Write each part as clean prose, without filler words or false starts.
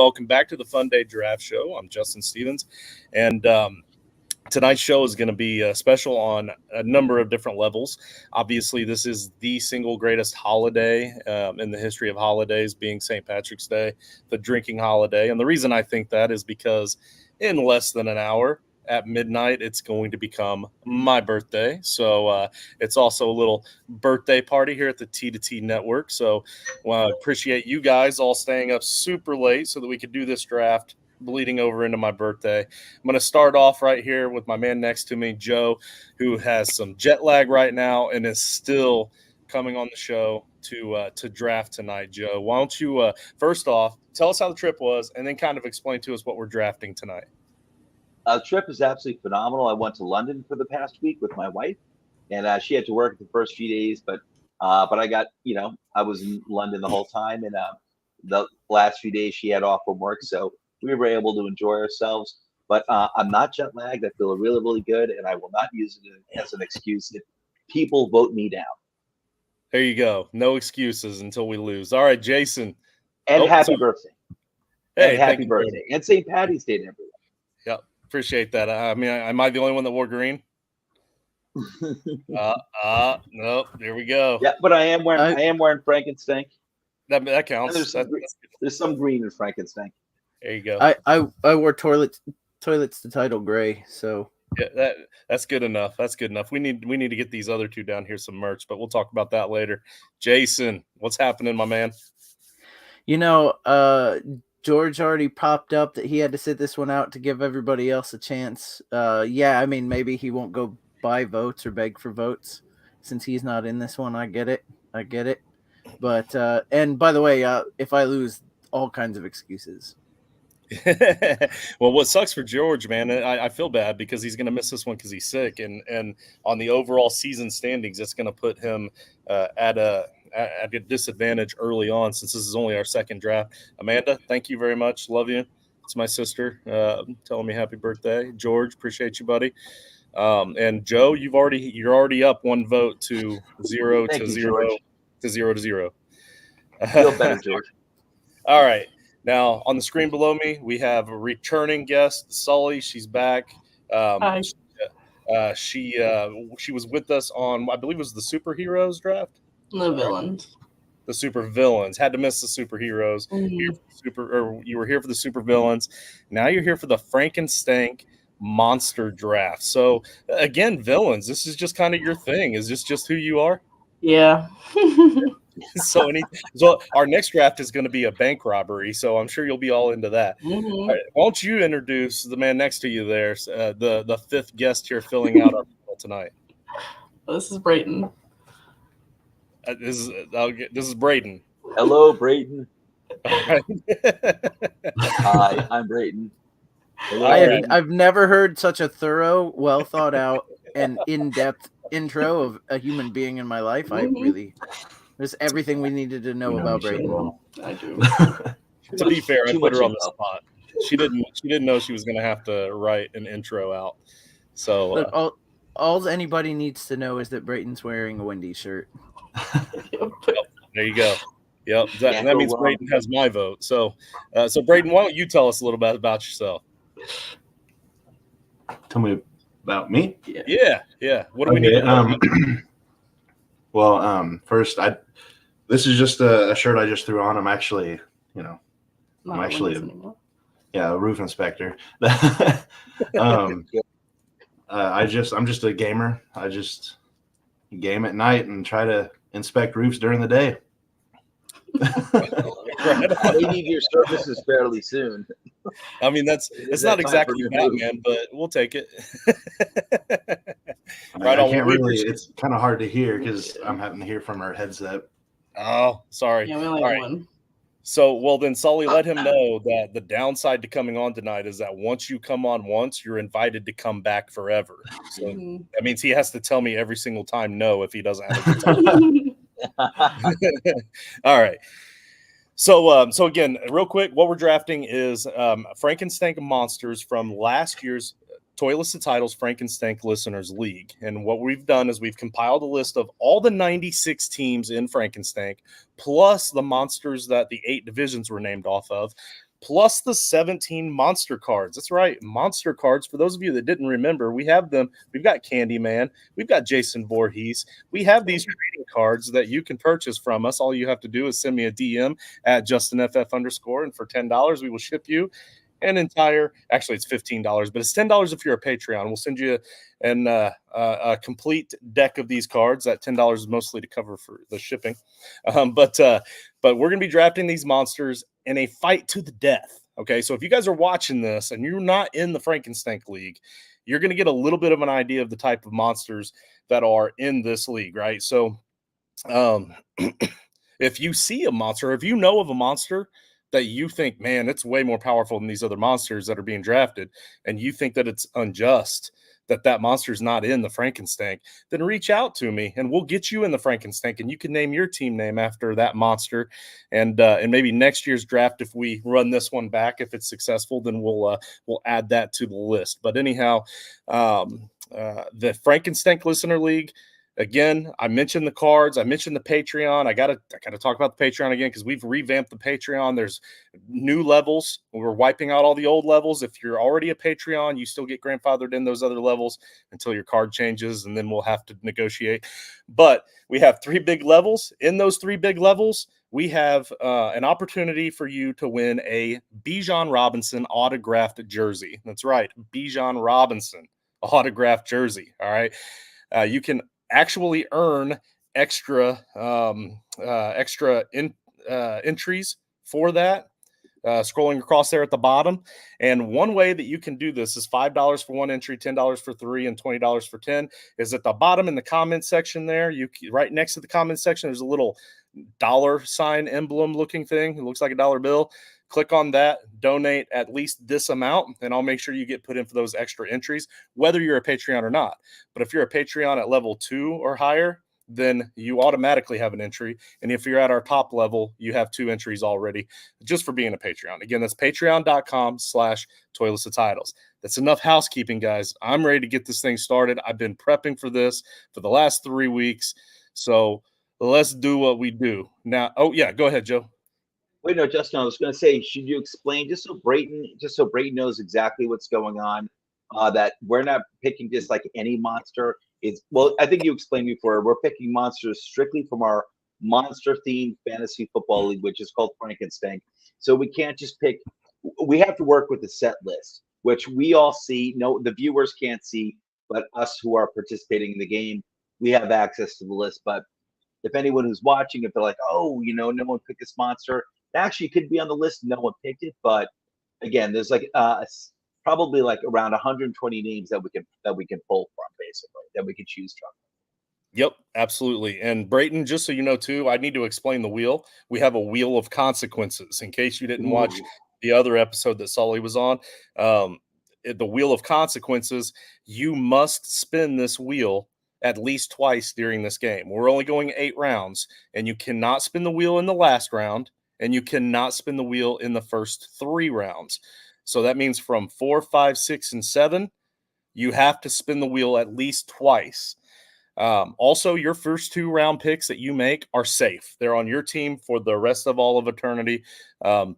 welcome back to the Funday Draft Show. I'm Justin Stevens, and tonight's show is going to be special on a number of different levels. Obviously, this is the single greatest holiday in the history of holidays, being St. Patrick's Day, the drinking holiday. And the reason I think that is because in less than an hour, at midnight, it's going to become my birthday. So it's also a little birthday party here at the T2T Network. So I appreciate you guys all staying up super late so that we could do this draft bleeding over into my birthday. I'm going to start off right here with my man next to me, Joe, who has some jet lag right now and is still coming on the show to draft tonight. Joe, why don't you first off tell us how the trip was and then kind of explain to us what we're drafting tonight. The trip is absolutely phenomenal. I went to London for the past week with my wife, and she had to work the first few days, but I got, I was in London the whole time, and the last few days she had off from work, so we were able to enjoy ourselves. But I'm not jet lagged. I feel really, really good, and I will not use it as an excuse if people vote me down. There you go. No excuses until we lose. All right, Jason. And happy birthday. Hey, and happy birthday. And St. Patty's Day to everyone. Yep. Appreciate that. I mean, am I the only one that wore green? Nope. There we go. Yeah, but I am wearing Frankenstank. That counts. There's some green in Frankenstank. There you go. I wore toilets to title gray, so yeah, that's good enough. That's good enough. We need to get these other two down here some merch, but we'll talk about that later. Jason, what's happening, my man? George already popped up that he had to sit this one out to give everybody else a chance. I mean, maybe he won't go buy votes or beg for votes since he's not in this one. I get it. But, and by the way, if I lose, all kinds of excuses. Well, what sucks for George, man, I feel bad because he's going to miss this one because he's sick. And on the overall season standings, it's going to put him at a disadvantage early on since this is only our second draft. Amanda, thank you very much. Love you. It's my sister telling me happy birthday. George, appreciate you, buddy. And Joe, you're already up one vote to 0 to 0 to 0 to 0. Feel better, George. All right. Now on the screen below me, we have a returning guest, Sully. She's back. Hi. She was with us on, I believe it was the superheroes draft. The villains. The super villains. Had to miss the superheroes. Mm-hmm. You were here for the super villains. Now you're here for the Frankenstank monster draft. So again, villains. This is just kind of your thing. Is this just who you are? Yeah. So our next draft is going to be a bank robbery. So I'm sure you'll be all into that. Mm-hmm. All right, why don't you introduce the man next to you there, the fifth guest here filling out our panel tonight. This is Brayton. This is Brayton. Hello, Brayton. Right. Hi, I'm Brayton. I've never heard such a thorough, well thought out, and in-depth intro of a human being in my life. There's everything we needed to know about Brayton. I do. To be fair, I put her on the spot. She didn't know she was going to have to write an intro out. So look, all anybody needs to know is that Brayton's wearing a Wendy's shirt. There you go. Yep, that means Brayton has my vote. So Brayton, why don't you tell us a little bit about yourself? Tell me about me. Yeah. What do we need to know? Well, first, this is just a shirt I just threw on. I'm actually, I'm actually a roof inspector. I'm just a gamer. I just game at night and try to inspect roofs during the day. They need your services fairly soon. I mean, it's not exactly Batman, but we'll take it. Right on. It's kind of hard to hear because I'm having to hear from our headset. Oh, sorry. Yeah, we only have one. So, then Sully, let him know that the downside to coming on tonight is that once you come on once, you're invited to come back forever. So that means he has to tell me every single time no if he doesn't have a good time. All right. So again, real quick, what we're drafting is Frankenstank Monsters from last year's Toilets to Titles Frankenstank Listeners League. And what we've done is we've compiled a list of all the 96 teams in Frankenstank, plus the monsters that the 8 divisions were named off of, plus the 17 monster cards. That's right, monster cards. For those of you that didn't remember, we have them. We've got Candyman. We've got Jason Voorhees. We have these trading cards that you can purchase from us. All you have to do is send me a DM at JustinFF_, and for $10, we will ship you an entire, actually it's $15, but it's $10 if you're a Patreon. We'll send you a complete deck of these cards. That $10 is mostly to cover for the shipping. But we're going to be drafting these monsters in a fight to the death. Okay, so if you guys are watching this and you're not in the Frankenstank League, you're going to get a little bit of an idea of the type of monsters that are in this league, right? So if you see a monster, if you know of a monster that you think, man, it's way more powerful than these other monsters that are being drafted, and you think that it's unjust that monster is not in the Frankenstank, then reach out to me and we'll get you in the Frankenstank, and you can name your team name after that monster. And maybe next year's draft, if we run this one back, if it's successful, then we'll add that to the list. But anyhow, the Frankenstank Listener League. Again, I mentioned the cards. I mentioned the Patreon. I gotta talk about the Patreon again because we've revamped the Patreon. There's new levels. We're wiping out all the old levels. If you're already a Patreon, you still get grandfathered in those other levels until your card changes, and then we'll have to negotiate. But we have 3 big levels. In those 3 big levels, we have an opportunity for you to win a Bijan Robinson autographed jersey. That's right, Bijan Robinson autographed jersey. All right, you can actually earn extra entries for that, scrolling across there at the bottom. And one way that you can do this is $5 for 1 entry, $10 for 3, and $20 for 10 is at the bottom in the comment section there. Right next to the comment section, there's a little $ emblem looking thing. It looks like a dollar bill. Click on that, donate at least this amount, and I'll make sure you get put in for those extra entries, whether you're a Patreon or not. But if you're a Patreon at level 2 or higher, then you automatically have an entry. And if you're at our top level, you have 2 entries already just for being a Patreon. Again, that's patreon.com/Toilets of Titles. That's enough housekeeping, guys. I'm ready to get this thing started. I've been prepping for this for the last 3 weeks. So let's do what we do. Now, oh, yeah, go ahead, Joe. Wait, no, Justin, I was going to say, should you explain just so Brayton knows exactly what's going on, that we're not picking just like any monster. I think you explained before, we're picking monsters strictly from our monster-themed fantasy football league, which is called Frankenstank. So we can't just pick. We have to work with a set list, which we all see. No, the viewers can't see, but us who are participating in the game, we have access to the list. But if anyone who's watching, if they're like, oh, no one picked this monster, it actually could be on the list. No one picked it, but again, there's like probably like around 120 names that we can pull from, basically, that we can choose from. Yep, absolutely. And Brayton, just so you know too, I need to explain the wheel. We have a wheel of consequences in case you didn't watch the other episode that Sully was on. The wheel of consequences, you must spin this wheel at least twice during this game. We're only going 8 rounds, and you cannot spin the wheel in the last round, and you cannot spin the wheel in the first 3 rounds. So that means from 4, 5, 6, and 7, you have to spin the wheel at least twice. Also, your first 2 round picks that you make are safe. They're on your team for the rest of all of eternity. And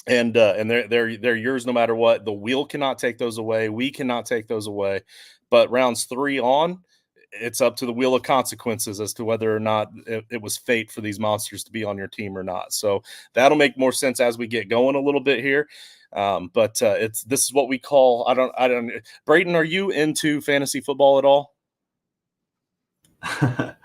they're yours no matter what. The wheel cannot take those away. We cannot take those away. But rounds 3 on, it's up to the wheel of consequences as to whether or not it was fate for these monsters to be on your team or not. So that'll make more sense as we get going a little bit here. But this is what we call, I don't, Brayton, are you into fantasy football at all? I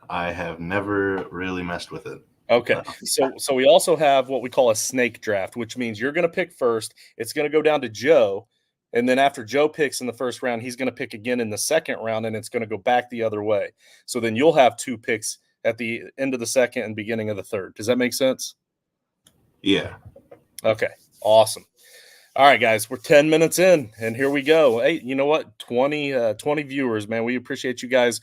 have never really messed with it. Okay. So we also have what we call a snake draft, which means you're going to pick first. It's going to go down to Joe. And then after Joe picks in the first round, he's going to pick again in the second round, and it's going to go back the other way. So then you'll have 2 picks at the end of the second and beginning of the third. Does that make sense? Yeah. Okay. Awesome. All right, guys, we're 10 minutes in, and here we go. Hey, you know what? 20 viewers, man. We appreciate you guys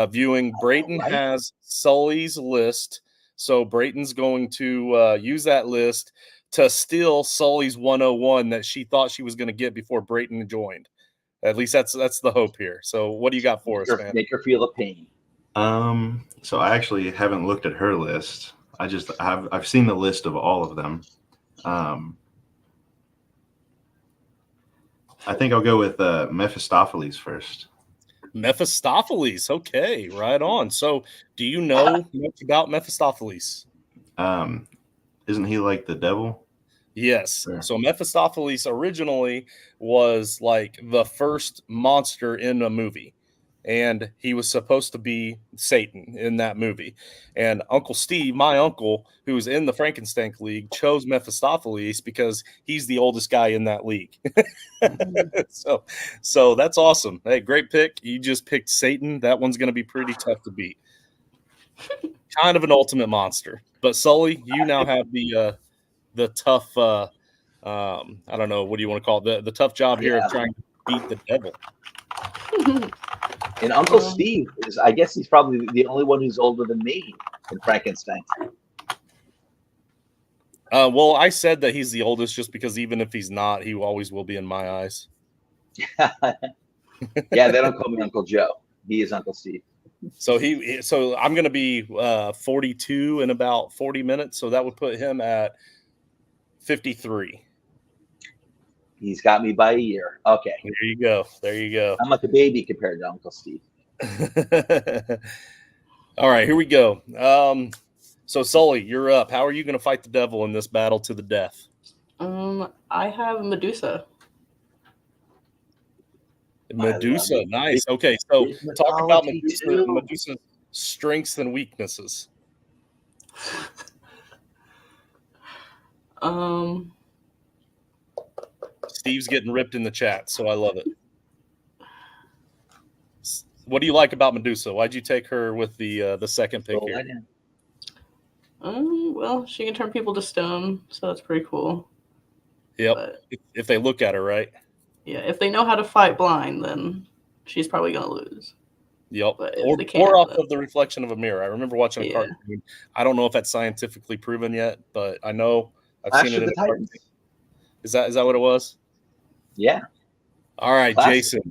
viewing. Brayton has Sully's list, so Brayton's going to use that list to steal Sully's 101 that she thought she was going to get before Brayton joined. At least that's the hope here. So what do you got for us, man? Make her feel the pain. So I actually haven't looked at her list. I've seen the list of all of them. I think I'll go with Mephistopheles first. Mephistopheles. Okay, right on. So, do you know much about Mephistopheles? Isn't he like the devil? Yes. Sure. So Mephistopheles originally was like the first monster in a movie. And he was supposed to be Satan in that movie. And Uncle Steve, my uncle, who was in the Frankenstank League, chose Mephistopheles because he's the oldest guy in that league. so that's awesome. Hey, great pick. You just picked Satan. That one's going to be pretty tough to beat. Kind of an ultimate monster. But Sully, you now have the tough I don't know, what do you want to call it? The tough job here of trying to beat the devil. And Uncle Steve is, I guess he's probably the only one who's older than me in Frankenstein. Well, I said that he's the oldest just because even if he's not, he always will be in my eyes. Yeah, they don't call me Uncle Joe. He is Uncle Steve. So I'm going to be 42 in about 40 minutes. So that would put him at 53. He's got me by a year. Okay. There you go. I'm like a baby compared to Uncle Steve. All right, here we go. So Sully, you're up. How are you going to fight the devil in this battle to the death? I have Medusa. Medusa, nice. Okay, so talk about Medusa's strengths and weaknesses. Steve's getting ripped in the chat, so I love it. What do you like about Medusa? Why'd you take her with the second pick here? Well, she can turn people to stone, so that's pretty cool. Yep. But if they look at her, right? Yeah, if they know how to fight blind, then she's probably gonna lose. Yep. But or off of the reflection of a mirror. I remember watching a cartoon. I don't know if that's scientifically proven yet, but I know I've seen it in the cartoon. Is that what it was? Yeah. All right, Classic.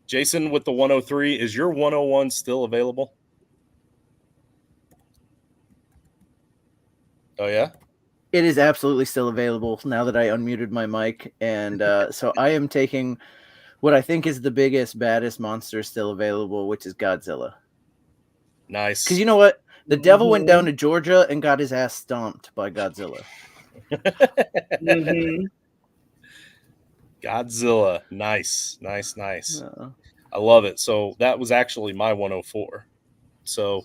Jason with the 103. Is your 101 still available? Oh, yeah? It is absolutely still available now that I unmuted my mic. And so I am taking what I think is the biggest, baddest monster still available, which is Godzilla. Nice. Because you know what? The devil went down to Georgia and got his ass stomped by Godzilla. Godzilla. Nice. I love it. So that was actually my 104. So,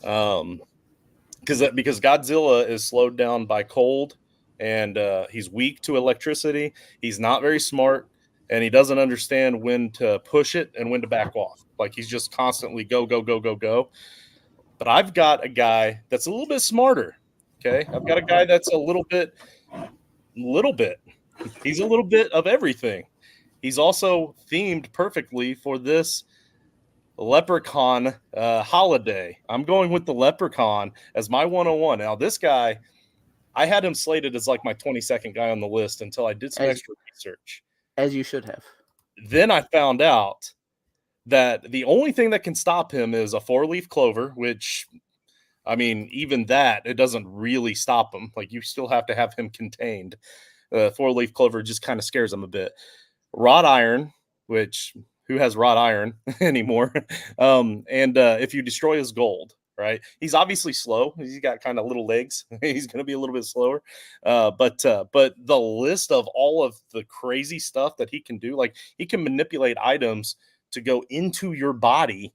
because Godzilla is slowed down by cold and he's weak to electricity. He's not very smart and he doesn't understand when to push it and when to back off. Like he's just constantly go. But I've got a guy that's a little bit smarter. Okay. I've got a guy that's a little bit. He's a little bit of everything. He's also themed perfectly for this Leprechaun holiday. I'm going with the Leprechaun as my 101. Now, this guy, I had him slated as like my 22nd guy on the list until I did some extra research. As you should have. Then I found out that the only thing that can stop him is a 4-leaf clover, which, I mean, even that, it doesn't really stop him. Like, you still have to have him contained. 4-leaf clover just kind of scares him a bit. Wrought iron, which who has wrought iron anymore? And if you destroy his gold, right? He's obviously slow. He's got kind of little legs. He's going to be a little bit slower. But the list of all of the crazy stuff that he can do, like he can manipulate items to go into your body,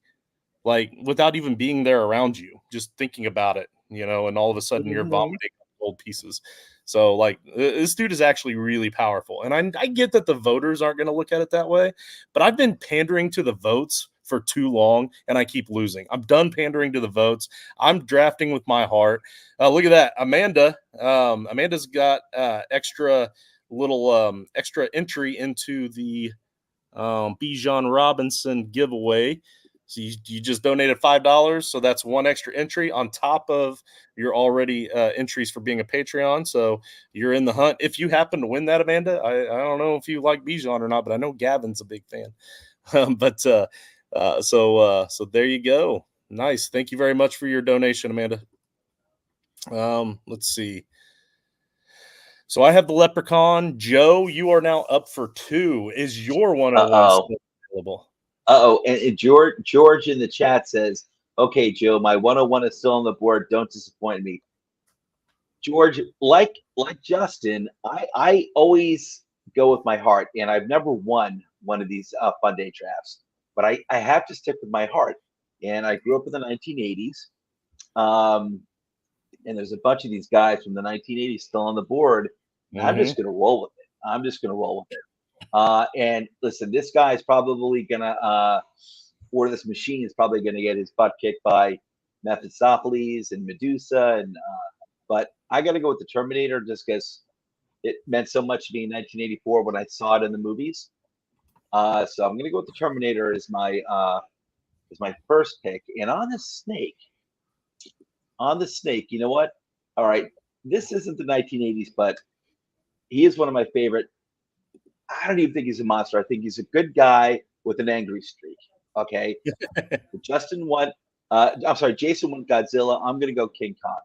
like without even being there around you, just thinking about it, and all of a sudden you're vomiting gold pieces. So, like, this dude is actually really powerful. And I get that the voters aren't going to look at it that way, but I've been pandering to the votes for too long, and I keep losing. I'm done pandering to the votes. I'm drafting with my heart. Look at that. Amanda's got extra entry into the Bijan Robinson giveaway. So you just donated $5, so that's one extra entry on top of your already entries for being a Patreon. So you're in the hunt. If you happen to win that, Amanda, I don't know if you like Bijan or not, but I know Gavin's a big fan. So there you go. Nice. Thank you very much for your donation, Amanda. Let's see. So I have the Leprechaun. Joe, you are now up for 2. Is your 101 still available? And George in the chat says, "Okay, Joe, my 101 is still on the board. Don't disappoint me." George, like Justin, I always go with my heart, and I've never won one of these Funday drafts, but I have to stick with my heart. And I grew up in the 1980s, and there's a bunch of these guys from the 1980s still on the board. And I'm just gonna roll with it. And listen, this guy is probably gonna, or this machine is probably gonna get his butt kicked by Mephistopheles and Medusa, but I got to go with the Terminator just because it meant so much to me in 1984 when I saw it in the movies. So I'm gonna go with the Terminator as my first pick. And on the snake, you know what? All right, this isn't the 1980s, but he is one of my favorite. I don't even think he's a monster. I think he's a good guy with an angry streak. Okay. Jason won Godzilla. I'm gonna go King Kong.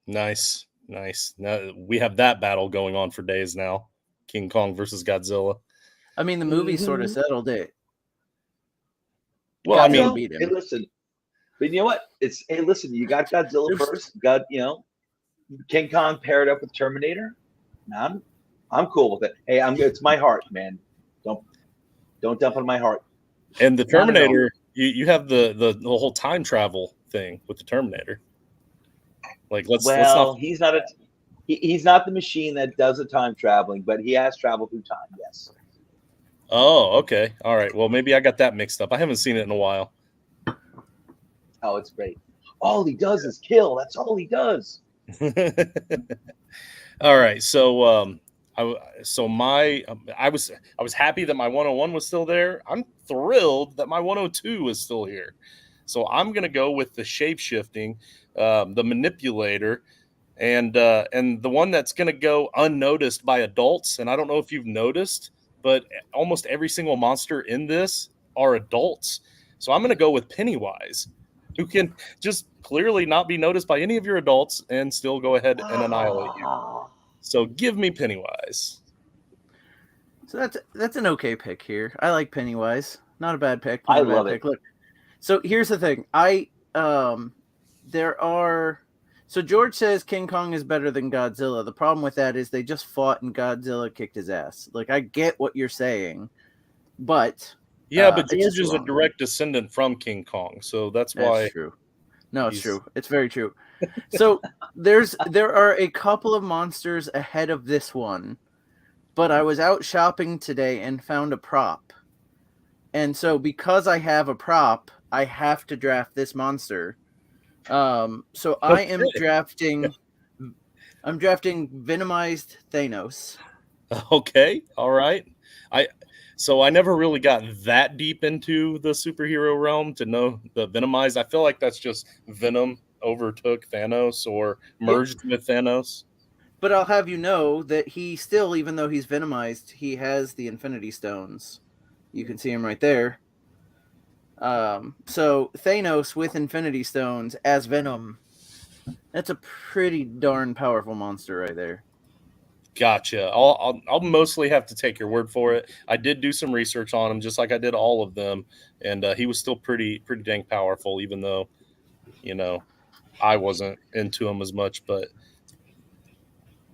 Nice. Now we have that battle going on for days now. King Kong versus Godzilla. I mean, the movie sort of settled it. Well, Godzilla I mean, beat him. Hey, listen, but you know what? Listen, you got Godzilla first. King Kong paired up with Terminator. I'm cool with it. Hey, it's my heart, man. Don't dump on my heart. And the Terminator, you have the whole time travel thing with the Terminator. Like, let's not. He's not the machine that does the time traveling, but he has traveled through time. Yes. Oh, okay. All right. Well, maybe I got that mixed up. I haven't seen it in a while. Oh, it's great. All he does is kill. That's all he does. All right. So, I was happy that my 101 was still there. I'm thrilled that my 102 is still here. So I'm gonna go with the shape-shifting, the manipulator, and the one that's gonna go unnoticed by adults. And I don't know if you've noticed, but almost every single monster in this are adults. So I'm gonna go with Pennywise, who can just clearly not be noticed by any of your adults and still go ahead and annihilate you. So give me Pennywise. So that's an okay pick here. I like Pennywise. Not a bad pick. I love it. Look, so here's the thing. So George says King Kong is better than Godzilla. The problem with that is they just fought and Godzilla kicked his ass. Like, I get what you're saying, but but George is a direct descendant from King Kong, so that's why. That's true. No, it's true. It's very true. So there are a couple of monsters ahead of this one, but I was out shopping today and found a prop. And so because I have a prop, I have to draft this monster. So I am drafting venomized Thanos. Okay, all right. I never really got that deep into the superhero realm to know the venomized. I feel like that's just Venom overtook Thanos or merged with Thanos. But I'll have you know that he still, even though he's venomized, he has the Infinity Stones. You can see him right there. So Thanos with Infinity Stones as Venom. That's a pretty darn powerful monster right there. Gotcha. I'll mostly have to take your word for it. I did do some research on him, just like I did all of them, and he was still pretty dang powerful, even though, I wasn't into him as much. But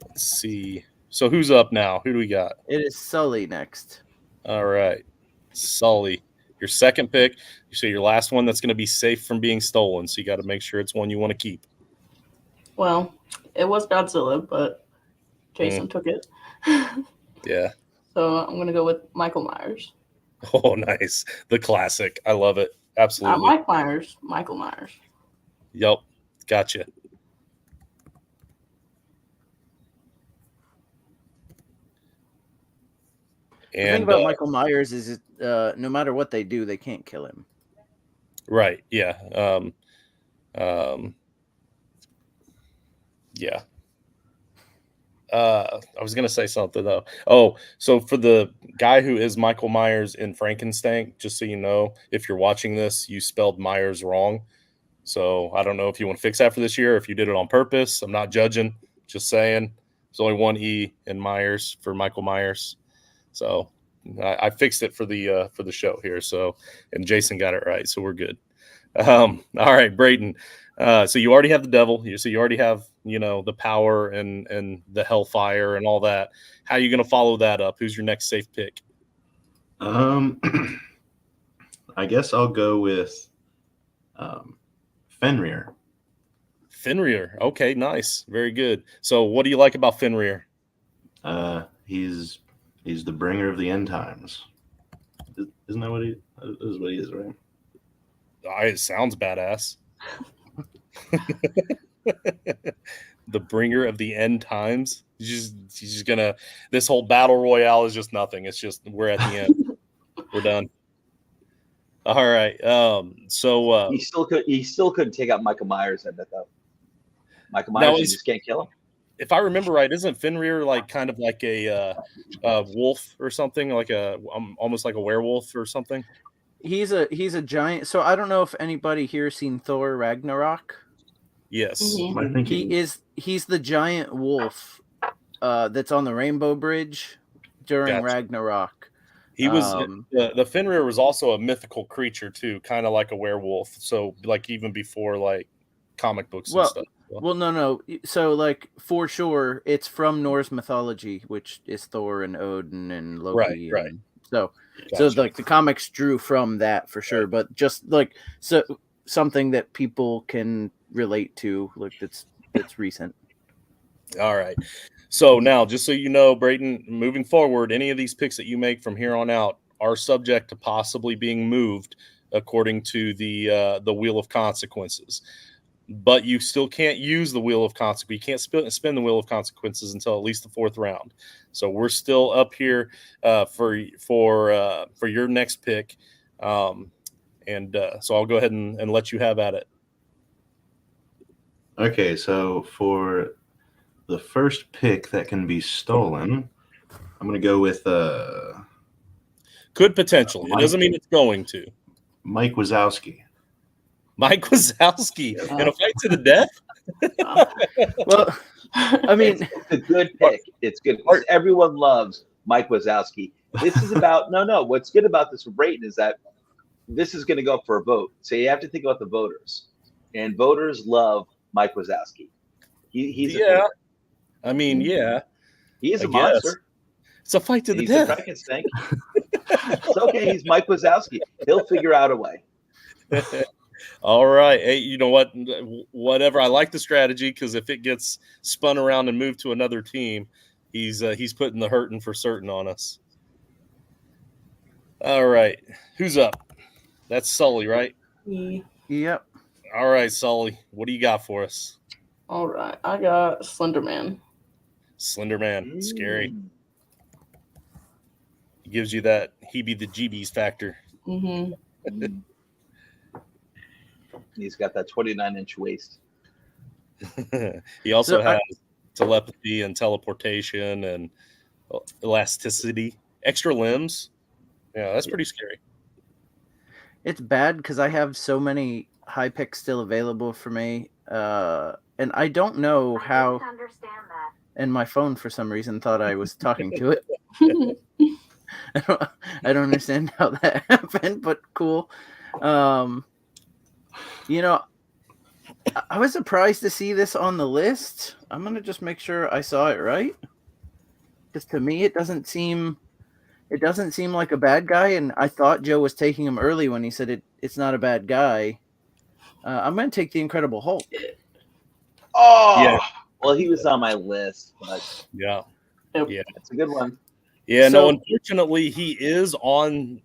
let's see. So who's up now? Who do we got? It is Sully next. All right, Sully, your second pick. You say your last one that's going to be safe from being stolen, so you got to make sure it's one you want to keep. Well, it was Godzilla, but Jason took it. Yeah. So I'm going to go with Michael Myers. Oh, nice. The classic. I love it. Absolutely. Not Mike Myers, Michael Myers. Yep. Gotcha. The thing about Michael Myers is no matter what they do, they can't kill him. Right. Yeah. Yeah. I was going to say something, though. Oh, so for the guy who is Michael Myers in Frankenstank, just so you know, if you're watching this, you spelled Myers wrong. So I don't know if you want to fix that for this year, or if you did it on purpose. I'm not judging. Just saying. There's only one E in Myers for Michael Myers. So I fixed it for the show here. So, and Jason got it right. So we're good. All right, Brayton. So you already have the devil. So you already have, the power and the hellfire and all that. How are you going to follow that up? Who's your next safe pick? I guess I'll go with Fenrir. Fenrir. Okay, nice. Very good. So what do you like about Fenrir? He's the bringer of the end times. Isn't that what he is, right? It sounds badass. The bringer of the end times. He's just gonna. This whole battle royale is just nothing. It's just we're at the end. We're done. All right. So he still couldn't take out Michael Myers. I bet though. Michael Myers, Now, you just can't kill him. if I remember right, isn't Fenrir like kind of like a wolf or something, like almost like a werewolf or something? He's a giant. So I don't know if anybody here seen Thor Ragnarok. Yes. Mhm. He's the giant wolf that's on the Rainbow Bridge during Gotcha. Ragnarok. He was the Fenrir was also a mythical creature too, kind of like a werewolf. So like even before like comic books and stuff. Well, no. So like for sure, it's from Norse mythology, which is Thor and Odin and Loki. Right. So Gotcha. like the comics drew from that for sure, but just like something that people can relate to, like that's recent. All right. So now, just so you know, Brayton, moving forward, any of these picks that you make from here on out are subject to possibly being moved according to the Wheel of Consequences. But you still can't use the Wheel of Consequences. You can't spin the Wheel of Consequences until at least the fourth round. So we're still up here for your next pick, so I'll go ahead and let you have at it. Okay, so for the first pick that can be stolen, I'm going to go with Could potentially. It doesn't mean it's going to. Mike Wazowski. Mike Wazowski in a fight to the death? Well, I mean, it's a good pick. It's good. Everyone loves Mike Wazowski. This is about no. What's good about this for Brayton is that this is going to go up for a vote. So you have to think about the voters, and voters love Mike Wazowski. He's I mean, yeah. He is a monster. It's a fight to the He's death. a Frankenstank. It's okay. He's Mike Wazowski. He'll figure out a way. All right. Hey, you know what? Whatever. I like the strategy because if it gets spun around and moved to another team, he's putting the hurting for certain on us. All right. Who's up? That's Sully, right? Me. Yep. All right, Sully. What do you got for us? All right. I got Slender Man. Slender Man. Scary. He gives you that heebie-the-jeebies factor. Mm-hmm. He's got that 29-inch waist. He also has telepathy and teleportation and elasticity, extra limbs. Yeah, that's pretty scary. It's bad because I have so many high picks still available for me, and I don't know how. I didn't understand that. And my phone, for some reason, thought I was talking to it. I don't understand how that happened, but cool. I was surprised to see this on the list. I'm gonna just make sure I saw it right, because to me it doesn't seem like a bad guy, and I thought Joe was taking him early when he said it's not a bad guy. I'm gonna take the Incredible Hulk. Oh, yeah. Well, he was on my list, but Yeah, it's a good one. Yeah, So- no, unfortunately, he is on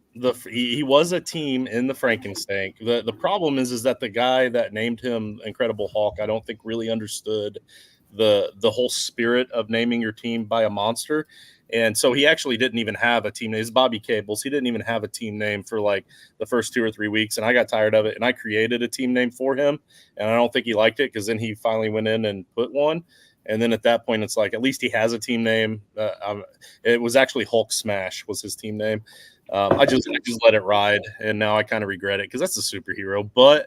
he was a team in the Frankenstank. The problem is that the guy that named him Incredible Hulk, I don't think really understood the whole spirit of naming your team by a monster. And so he actually didn't even have a team name. It's Bobby Cables. He didn't even have a team name for like the first 2 or 3 weeks. And I got tired of it. And I created a team name for him. And I don't think he liked it because then he finally went in and put one. And then at that point, it's like, at least he has a team name. It was actually Hulk Smash was his team name. I just let it ride. And now I kind of regret it because that's a superhero. But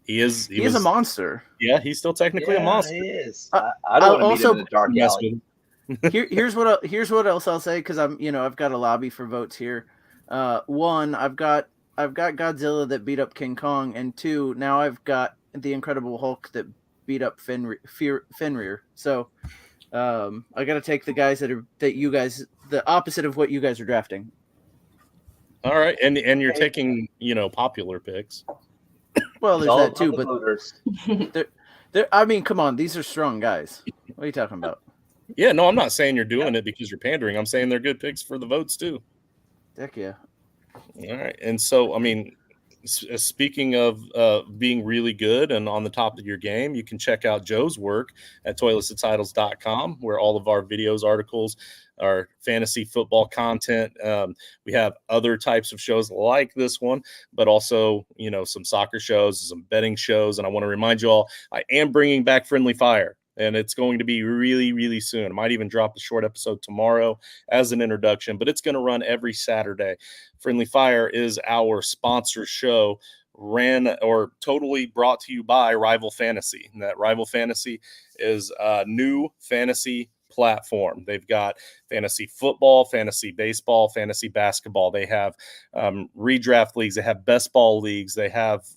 He is. He is a monster. Yeah, he's still technically a monster. He is. Uh, I don't want to meet also- him in a dark Mess alley. with him. Here's what else I'll say, because I've got a lobby for votes here. One, I've got Godzilla that beat up King Kong, and two, now I've got the Incredible Hulk that beat up Fenrir. So I got to take the guys that you guys, the opposite of what you guys are drafting. All right, and you're taking popular picks. Well, there's All that too, about the but voters. I mean, come on, these are strong guys. What are you talking about? Yeah, no, I'm not saying you're doing it because you're pandering. I'm saying they're good picks for the votes too. Heck yeah. All right, and so I mean, speaking of being really good and on the top of your game, you can check out Joe's work at toiletstitles.com, where all of our videos, articles, our fantasy football content. We have other types of shows like this one, but also, some soccer shows, some betting shows. And I want to remind you all, I am bringing back Friendly Fire, and it's going to be really, really soon. I might even drop a short episode tomorrow as an introduction, but it's going to run every Saturday. Friendly Fire is our sponsor show, totally brought to you by Rival Fantasy. And that Rival Fantasy is a new fantasy platform. They've got fantasy football, fantasy baseball, fantasy basketball. They have redraft leagues. They have best ball leagues. They have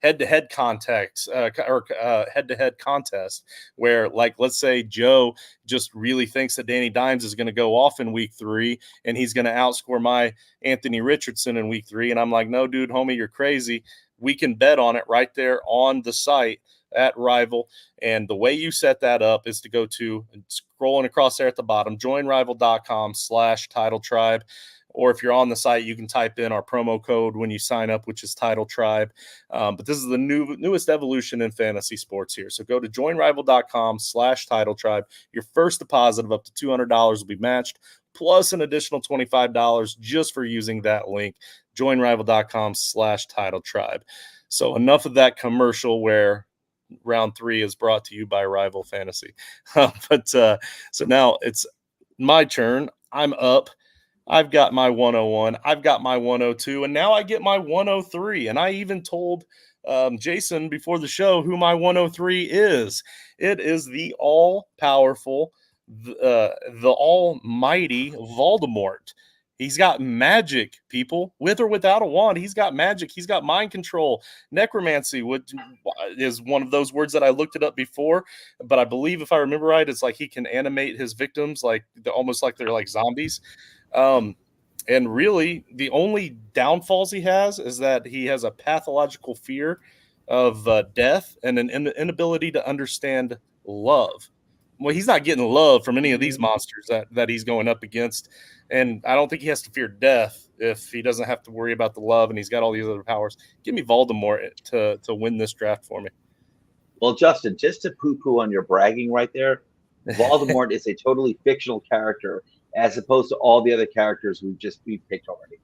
head-to-head contests head-to-head contest where, like, let's say Joe just really thinks that Danny Dimes is going to go off in week 3 and he's going to outscore my Anthony Richardson in week 3. And I'm like, no, dude, homie, you're crazy. We can bet on it right there on the site at Rival. And the way you set that up is to go to, scrolling across there at the bottom, joinrival.com/titletribe. Or if you're on the site, you can type in our promo code when you sign up, which is Title Tribe. But this is the newest evolution in fantasy sports here. So go to joinrival.com/Title Tribe. Your first deposit of up to $200 will be matched, plus an additional $25 just for using that link, joinrival.com/Title Tribe. So enough of that commercial where round 3 is brought to you by Rival Fantasy. So now it's my turn. I'm up. I've got my 101. I've got my 102. And now I get my 103. And I even told Jason before the show who my 103 is. It is the all-powerful, the almighty Voldemort. He's got magic, people, with or without a wand. He's got magic. He's got mind control. Necromancy is one of those words that I looked it up before, but I believe if I remember right, it's like he can animate his victims almost like they're like zombies. And really, the only downfalls he has is that he has a pathological fear of death and an inability to understand love. Well, he's not getting love from any of these monsters that he's going up against. And I don't think he has to fear death if he doesn't have to worry about the love and he's got all these other powers. Give me Voldemort to win this draft for me. Well, Justin, just to poo-poo on your bragging right there, Voldemort is a totally fictional character as opposed to all the other characters we've picked already.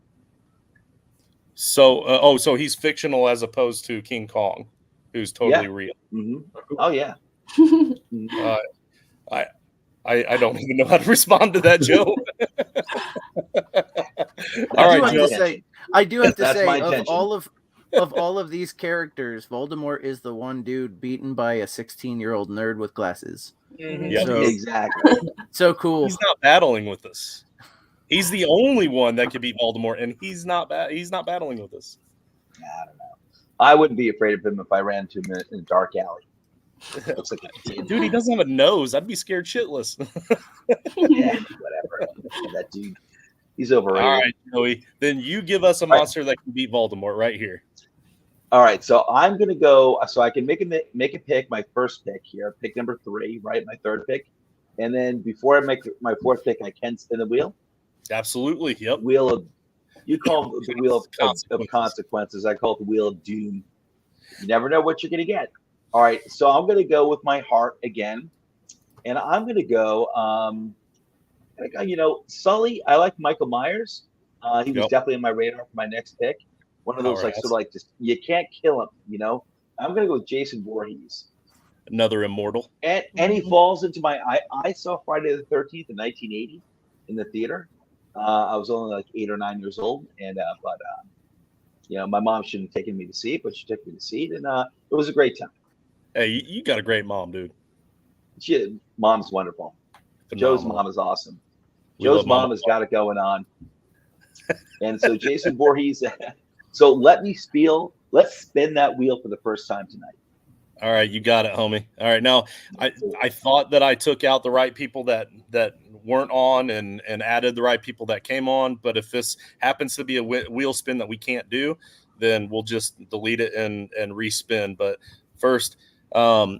So, so he's fictional as opposed to King Kong, who's totally real. Mm-hmm. Oh, yeah. I don't even know how to respond to that, Joe. All right, Joe. I do have to say, of all of these characters, Voldemort is the one dude beaten by a 16-year-old nerd with glasses. Mm-hmm. Yep. So, exactly. So cool. He's not battling with us. He's the only one that could beat Voldemort, and he's not battling with us. I don't know. I wouldn't be afraid of him if I ran into him in a dark alley. Looks like dude, he doesn't have a nose. I'd be scared shitless. Yeah, whatever. That dude, he's overrated. All right, Joey. Then you give us a monster that can beat Voldemort right here. All right, so I'm gonna go. So I can make a pick. My first pick here, pick number 3, right? My third pick, and then before I make my fourth pick, I can spin the wheel. Absolutely. Yep. You call it the wheel of consequences. I call it the wheel of doom. You never know what you're gonna get. All right, so I'm gonna go with my heart again, and I'm gonna go. Sully. I like Michael Myers. He was definitely on my radar for my next pick. One of those just you can't kill him. I'm gonna go with Jason Voorhees. Another immortal. And he falls into my. I saw Friday the 13th in 1980 in the theater. I was only like 8 or 9 years old, and my mom shouldn't have taken me to see it, but she took me to see it, and it was a great time. Hey, you got a great mom, dude. Mom's wonderful. Phenomenal. Joe's mom is awesome. We Joe's love mom has got it going on. And so Jason Voorhees, so let's spin that wheel for the first time tonight. All right, you got it, homie. All right, now I thought that I took out the right people that weren't on and added the right people that came on, but if this happens to be a wheel spin that we can't do, then we'll just delete it and respin. But first,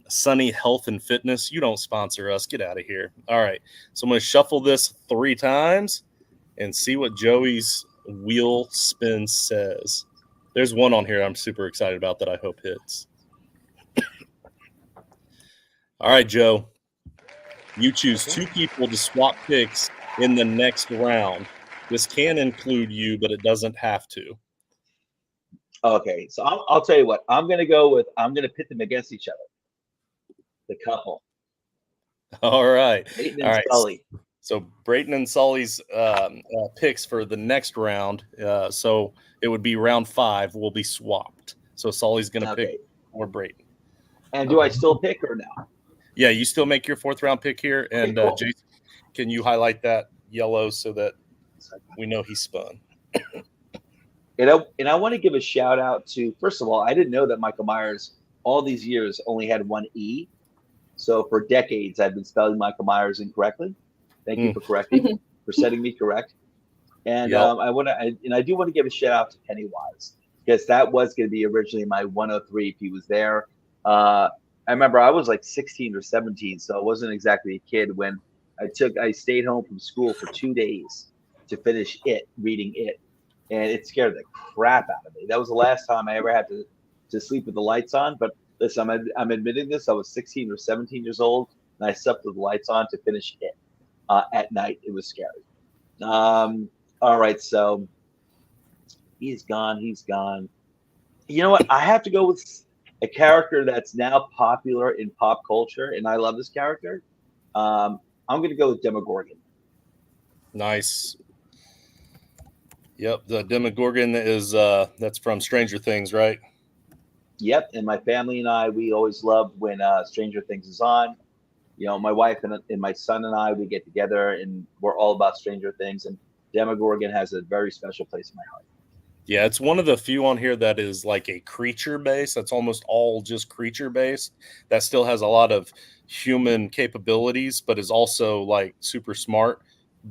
Sunny Health and Fitness, you don't sponsor us. Get out of here. All right, so I'm going to shuffle this 3 times and see what Joey's wheel spin says. There's one on here I'm super excited about that I hope hits. All right, Joe. You choose 2 people to swap picks in the next round. This can include you, but it doesn't have to. Okay, so I'll tell you what. I'm going to pit them against each other. The couple. All right. Brayton All and right. Sully. So Brayton and Sully's picks for the next round. So it would be round 5 will be swapped. So Sully's going to pick or Brayton. And do I still pick or no? Yeah, you still make your 4th round pick here. And cool. Jason, can you highlight that yellow so that we know he spun? And I want to give a shout out to, first of all, I didn't know that Michael Myers all these years only had 1 E. So for decades, I've been spelling Michael Myers incorrectly. Thank you for correcting me, for setting me correct. And Yep. I do want to give a shout out to Pennywise, because that was going to be originally my 103 if he was there. I remember I was like 16 or 17, so I wasn't exactly a kid when I stayed home from school for 2 days to finish reading it. And it scared the crap out of me. That was the last time I ever had to sleep with the lights on. But listen, I'm admitting this. I was 16 or 17 years old, and I slept with the lights on to finish it at night. It was scary. All right, so he's gone. You know what? I have to go with a character that's now popular in pop culture, and I love this character. I'm going to go with Demogorgon. Nice. Yep, the Demogorgon is that's from Stranger Things, right? Yep, and my family and I, we always love when Stranger Things is on. My wife and my son and I, we get together and we're all about Stranger Things, and Demogorgon has a very special place in my heart. Yeah, it's one of the few on here that is like a creature base. That's almost all just creature based. That still has a lot of human capabilities, but is also like super smart,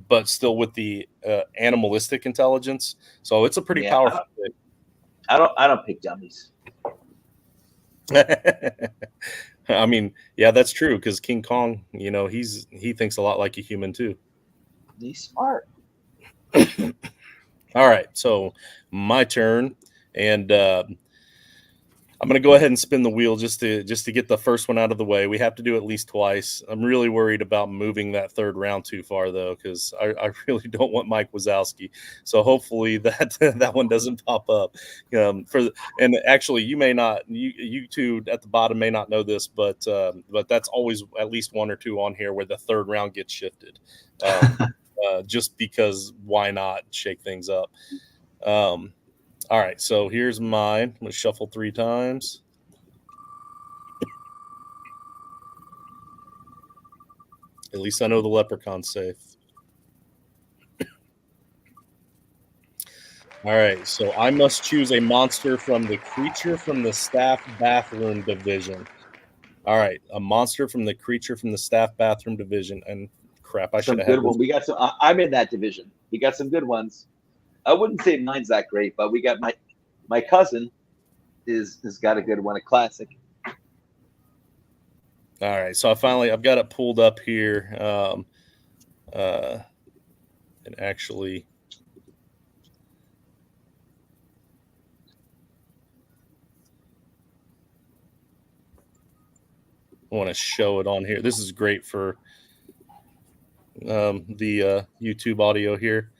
but still with the animalistic intelligence. So it's a pretty powerful pick. I don't pick dummies. I mean, yeah, that's true, because King Kong, he thinks a lot like a human too. He's smart. All right, so my turn, and I'm going to go ahead and spin the wheel just to get the first one out of the way. We have to do it at least twice. I'm really worried about moving that 3rd round too far, though, because I really don't want Mike Wazowski. So hopefully that one doesn't pop up. And actually, you may not, you two at the bottom may not know this, but that's always at least 1 or 2 on here where the 3rd round gets shifted. Just because why not shake things up? All right, so here's mine. I'm going to shuffle 3 times. At least I know the leprechaun's safe. All right, so I must choose a monster from the creature from the staff bathroom division. All right, a monster from the creature from the staff bathroom division. And crap, I should have had one. We got some. I'm in that division. We got some good ones. I wouldn't say mine's that great, but we got my cousin is got a good one, a classic. All right, so I've got it pulled up here, and actually, I want to show it on here. This is great for the YouTube audio here.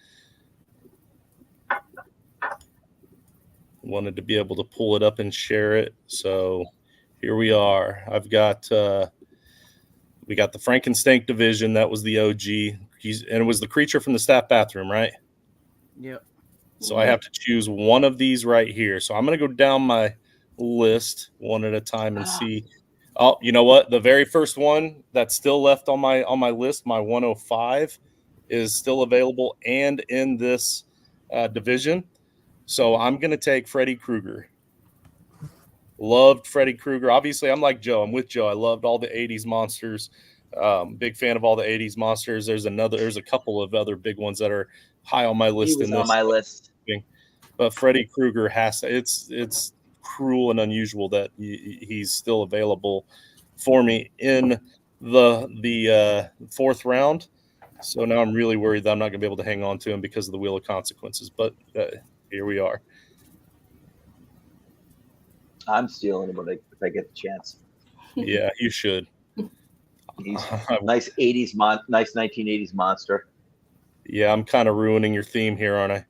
Wanted to be able to pull it up and share it. So here we are. I've got we got the Frankenstank division. That was the OG. And it was the creature from the staff bathroom, right? Yep. So I have to choose one of these right here. So I'm going to go down my list one at a time and see. Oh, you know what? The very first one that's still left on my list, my 105, is still available and in this division. So I'm going to take Freddy Krueger. Loved Freddy Krueger. Obviously, I'm like Joe. I'm with Joe. I loved all the 80s monsters. Big fan of all the 80s monsters. There's a couple of other big ones that are high on my list. He was in on this my list. But Freddy Krueger it's cruel and unusual that he's still available for me in the fourth round. So now I'm really worried that I'm not going to be able to hang on to him because of the Wheel of Consequences. But here we are. I'm stealing him if I get the chance. Yeah, you should. He's nice 1980s monster. Yeah, I'm kind of ruining your theme here, aren't I?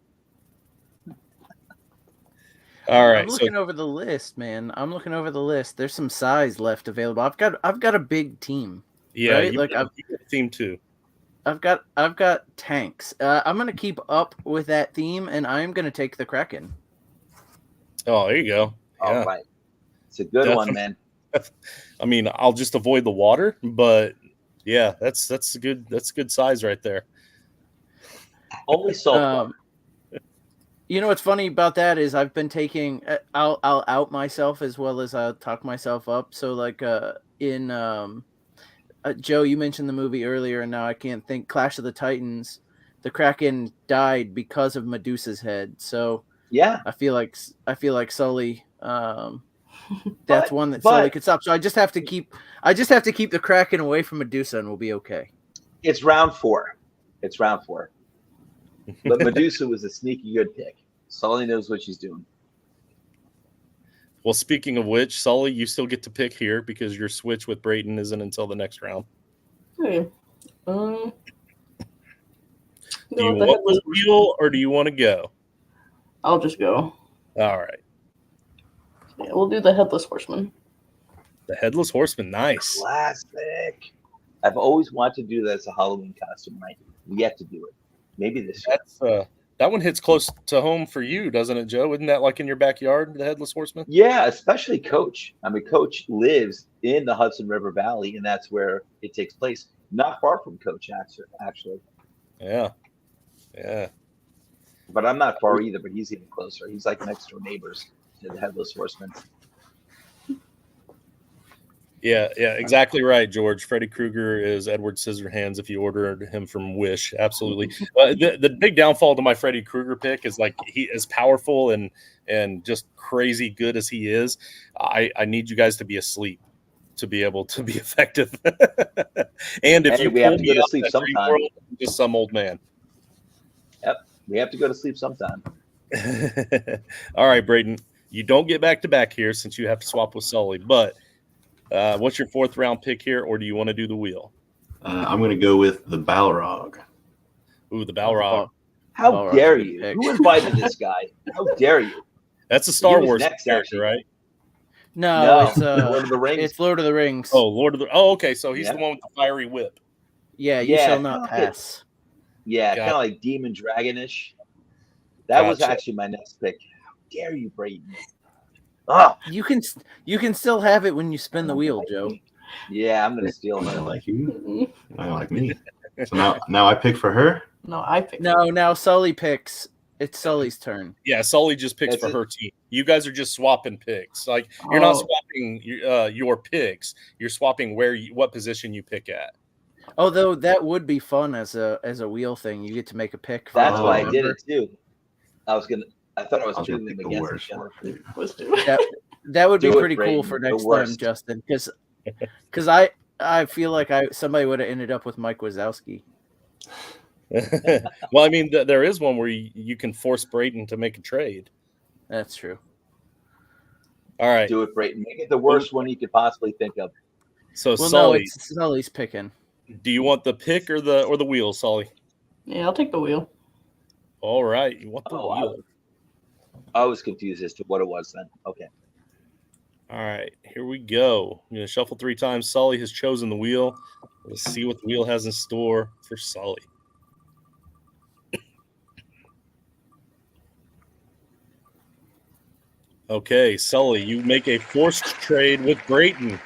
All right. I'm looking over the list, man. I'm looking over the list. There's some size left available. I've got a big team. Yeah, right? you got a theme too. I've got tanks. I'm gonna keep up with that theme, and I'm gonna take the Kraken. Oh, there you go. Yeah. All right, it's a good one, man. I mean, I'll just avoid the water, but yeah, that's a good size right there. Only salt. You know what's funny about that is I've been taking. I'll out myself as well as I'll talk myself up. So like in Joe, you mentioned the movie earlier, and now I can't think. Clash of the Titans, the Kraken died because of Medusa's head. So yeah, I feel like Sully. That's one that Sully could stop. So I just have to keep the Kraken away from Medusa, and we'll be okay. It's round 4. But Medusa was a sneaky good pick. Sully knows what she's doing. Well, speaking of which, Sully, you still get to pick here because your switch with Brayton isn't until the next round. Hey. Do you want the wheel or do you want to go? I'll just go. All right. Yeah, we'll do the Headless Horseman. The Headless Horseman, nice. Classic. I've always wanted to do that as a Halloween costume, right? We have to do it. Maybe this year. That one hits close to home for you, doesn't it, Joe? Isn't that like in your backyard, the Headless Horseman? Yeah, especially Coach. I mean, Coach lives in the Hudson River Valley, and that's where it takes place. Not far from Coach, actually. Yeah. But I'm not far either, but he's even closer. He's like next door neighbors to the Headless Horseman. Yeah, exactly right, George. Freddy Krueger is Edward Scissorhands if you ordered him from Wish. Absolutely. The big downfall to my Freddy Krueger pick is like he is powerful and just crazy good as he is. I need you guys to be asleep to be able to be effective. And if we have to go to sleep sometime. World, I'm just some old man. Yep, we have to go to sleep sometime. All right, Brayton, you don't get back to back here since you have to swap with Sully, but what's your fourth round pick here, or do you want to do the wheel? I'm going to go with the Balrog. Ooh, the Balrog. How dare you? Who invited this guy? How dare you? That's a Star Wars character, right? No, it's Lord of the Rings. It's Lord of the Rings. Oh, okay. So he's the one with the fiery whip. Yeah, you shall not pass. Yeah, kind of like Demon Dragonish. That was actually my next pick. How dare you, Brayton? Oh. You can still have it when you spin the wheel, Joe. Yeah, I'm gonna steal I him. like you. I like me. So now I pick for her. No, I pick. No, now Sully picks. It's Sully's turn. Yeah, Sully just picks for her team. You guys are just swapping picks. Like you're not swapping your picks. You're swapping what position you pick at. Although that would be fun as a wheel thing. You get to make a pick. That's why I did it too. I thought I was putting them against each other. That would be pretty cool for next time, Justin. Because I feel like somebody would have ended up with Mike Wazowski. Well, I mean, there is one where you can force Brayton to make a trade. That's true. All right, do it, Brayton. Make it the worst one you could possibly think of. So Sully, it's Sully's picking. Do you want the pick or the wheel, Sully? Yeah, I'll take the wheel. All right, you want the wheel. I was confused as to what it was then. Okay. All right, here we go. I'm going to shuffle 3 times. Sully has chosen the wheel. Let's see what the wheel has in store for Sully. Okay, Sully, you make a forced trade with Brayton.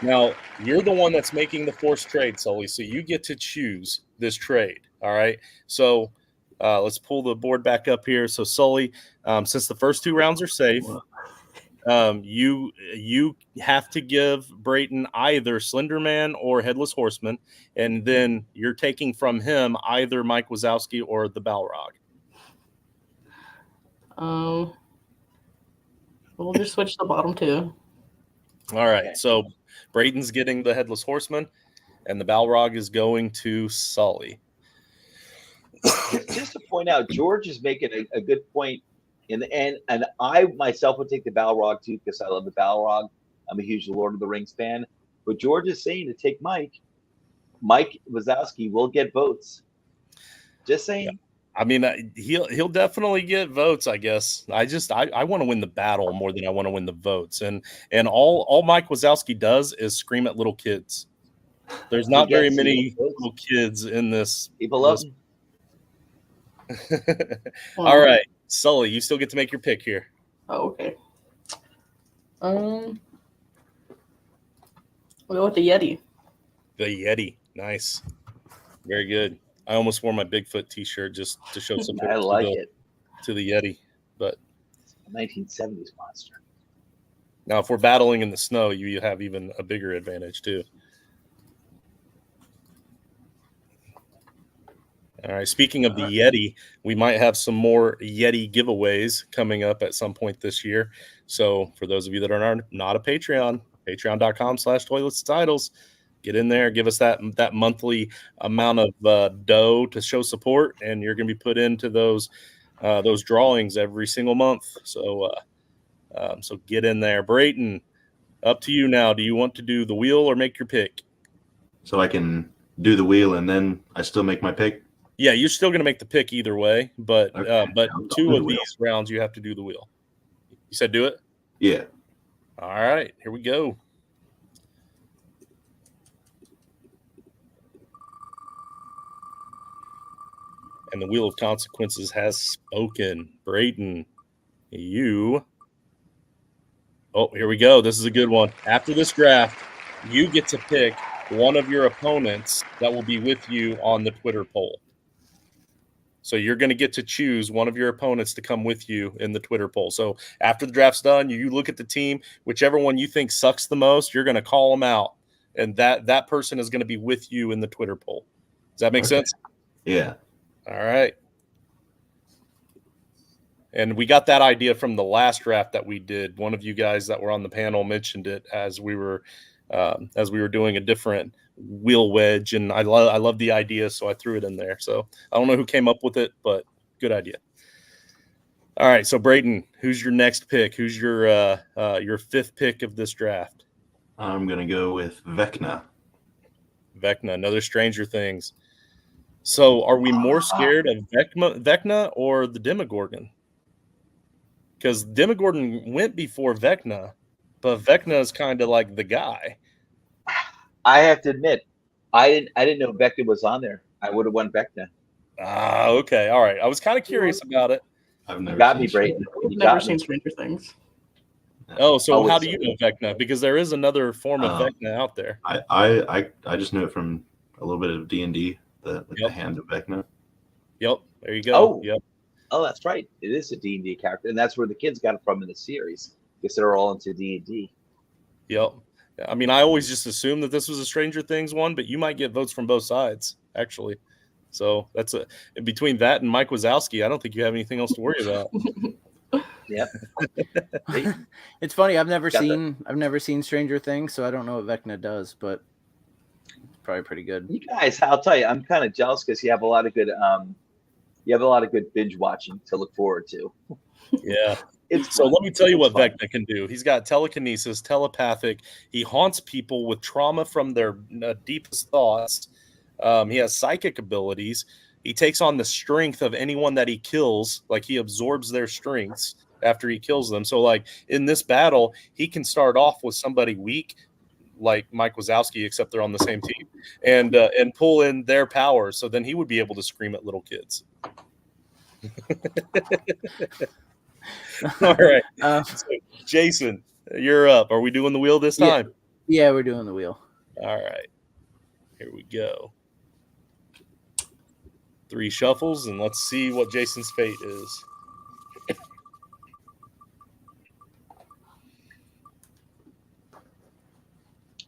Now, you're the one that's making the forced trade, Sully, so you get to choose this trade. All right. So let's pull the board back up here. So, Sully, since the first 2 rounds are safe, you have to give Brayton either Slenderman or Headless Horseman, and then you're taking from him either Mike Wazowski or the Balrog. We'll just switch the bottom 2. All right. So Brayton's getting the Headless Horseman, and the Balrog is going to Sully. Just to point out, George is making a good point in the end, and I myself would take the Balrog too because I love the Balrog. I'm a huge Lord of the Rings fan. But George is saying to take Mike. Mike Wazowski will get votes. Just saying. Yeah. I mean, he'll definitely get votes, I guess. I want to win the battle more than I want to win the votes. And all Mike Wazowski does is scream at little kids. There's not very many little kids in this. People love him. All right, Sully, you still get to make your pick here. Oh, okay. We'll go with the Yeti. The Yeti. Nice. Very good. I almost wore my Bigfoot t-shirt just to show support I like to the Yeti. But it's a 1970s monster. Now, if we're battling in the snow, you have even a bigger advantage, too. All right. Speaking of the Yeti, we might have some more Yeti giveaways coming up at some point this year. So for those of you that are not a Patreon, patreon.com/toilets-titles, get in there, give us that monthly amount of dough to show support, and you're going to be put into those drawings every single month. So get in there. Brayton, up to you now. Do you want to do the wheel or make your pick? So I can do the wheel and then I still make my pick? Yeah, you're still going to make the pick either way, but Okay. but 2 of these rounds you have to do the wheel. You said do it? Yeah. All right, here we go. And the Wheel of Consequences has spoken. Brayton, you. Oh, here we go. This is a good one. After this draft, you get to pick one of your opponents that will be with you on the Twitter poll. So you're going to get to choose one of your opponents to come with you in the Twitter poll. So after the draft's done, you look at the team, whichever one you think sucks the most, you're going to call them out. And that person is going to be with you in the Twitter poll. Does that make sense? Yeah. All right. And we got that idea from the last draft that we did. One of you guys that were on the panel mentioned it as we were doing a different wheel wedge, and I love the idea, so I threw it in there. So I don't know who came up with it, but good idea. All right, so Brayton, who's your next pick? Who's your 5th pick of this draft? I'm gonna go with Vecna. Vecna, another Stranger Things. So are we more scared of Vecna or the Demogorgon? Because Demogorgon went before Vecna, but Vecna is kind of like the guy. I have to admit, I didn't know Vecna was on there. I would have won Vecna. Okay, all right. I was kind of curious about it. I've never Got seen me, Brayton. We've You never got seen me. Stranger Things. Oh, so Oh, how it's- do you know Vecna? Because there is another form of Vecna out there. I just knew it from a little bit of D&D, the Yep. hand of Vecna. Yep, there you go. Oh. Yep. Oh, that's right. It is a D&D character, and that's where the kids got it from in the series because they're all into D&D. Yep. I mean, I always just assumed that this was a Stranger Things one, but you might get votes from both sides, actually. So that's between that and Mike Wazowski, I don't think you have anything else to worry about. Yeah. It's funny. I've never Got seen Stranger Things, so I don't know what Vecna does, but it's probably pretty good. You guys, I'll tell you, I'm kind of jealous because you have a lot of good binge watching to look forward to. Yeah. It's So fun. let me tell you what It's fun. Vecna can do. He's got telekinesis, telepathic. He haunts people with trauma from their deepest thoughts. He has psychic abilities. He takes on the strength of anyone that he kills. Like, he absorbs their strengths after he kills them. So, like, in this battle, he can start off with somebody weak, like Mike Wazowski, except they're on the same team, and pull in their powers. So then he would be able to scream at little kids. All right. So, Jason, you're up. Are we doing the wheel this time? Yeah, we're doing the wheel. All right. Here we go. 3 shuffles, and let's see what Jason's fate is.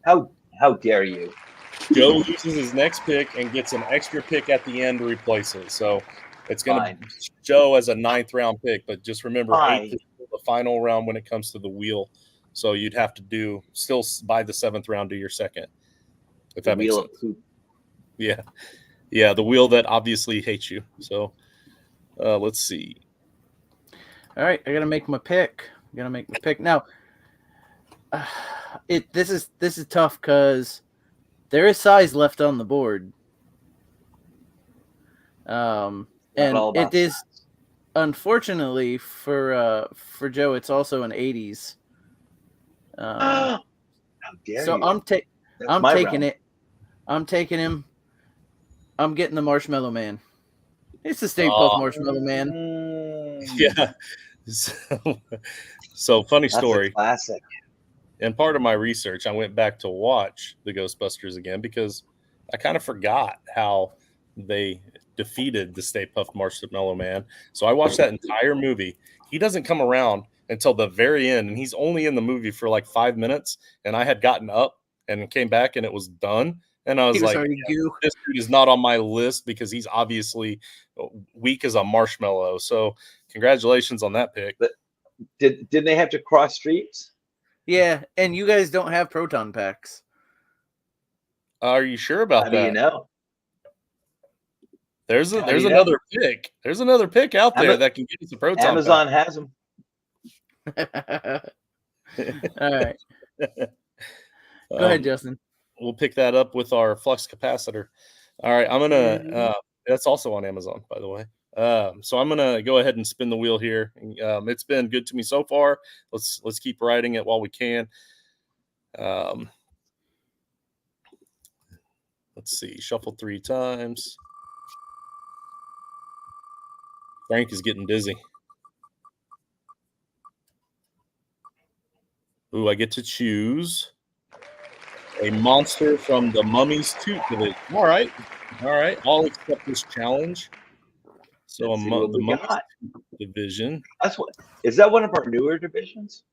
How dare you? Joe loses his next pick and gets an extra pick at the end to replace it. So it's going to show as a 9th round pick, but just remember 8th is the final round when it comes to the wheel. So you'd have to still by the 7th round do your second. If that makes sense. Yeah. Yeah, the wheel that obviously hates you. So let's see. All right, I got to make my pick. Now, this is tough because there is size left on the board. And it is, unfortunately for Joe, it's also an 80s. How dare so you? I'm taking realm. it. I'm taking him. I'm getting the Marshmallow Man. It's the Stay Puft Marshmallow Man. Yeah. So funny story. That's a classic. And part of my research, I went back to watch the Ghostbusters again because I kind of forgot how they defeated the Stay Puft Marshmallow Man. So I watched that entire movie. He doesn't come around until the very end, and he's only in the movie for like 5 minutes. And I had gotten up and came back, and it was done. And I was like, this dude is not on my list because he's obviously weak as a marshmallow. So congratulations on that pick. But didn't they have to cross streets? Yeah, and you guys don't have proton packs. Are you sure about that? How do you know? There's another pick. There's another pick out there that can get us a proton Amazon pack. has them. All right. Go ahead, Justin. We'll pick that up with our flux capacitor. All right, I'm gonna. That's also on Amazon, by the way. So I'm gonna go ahead and spin the wheel here. It's been good to me so far. Let's keep riding it while we can. Let's see. Shuffle 3 times. Frank is getting dizzy. Ooh, I get to choose a monster from the Mummy's Toot division. All right. I'll accept this challenge. So the Mummy's Toot division. Is that one of our newer divisions?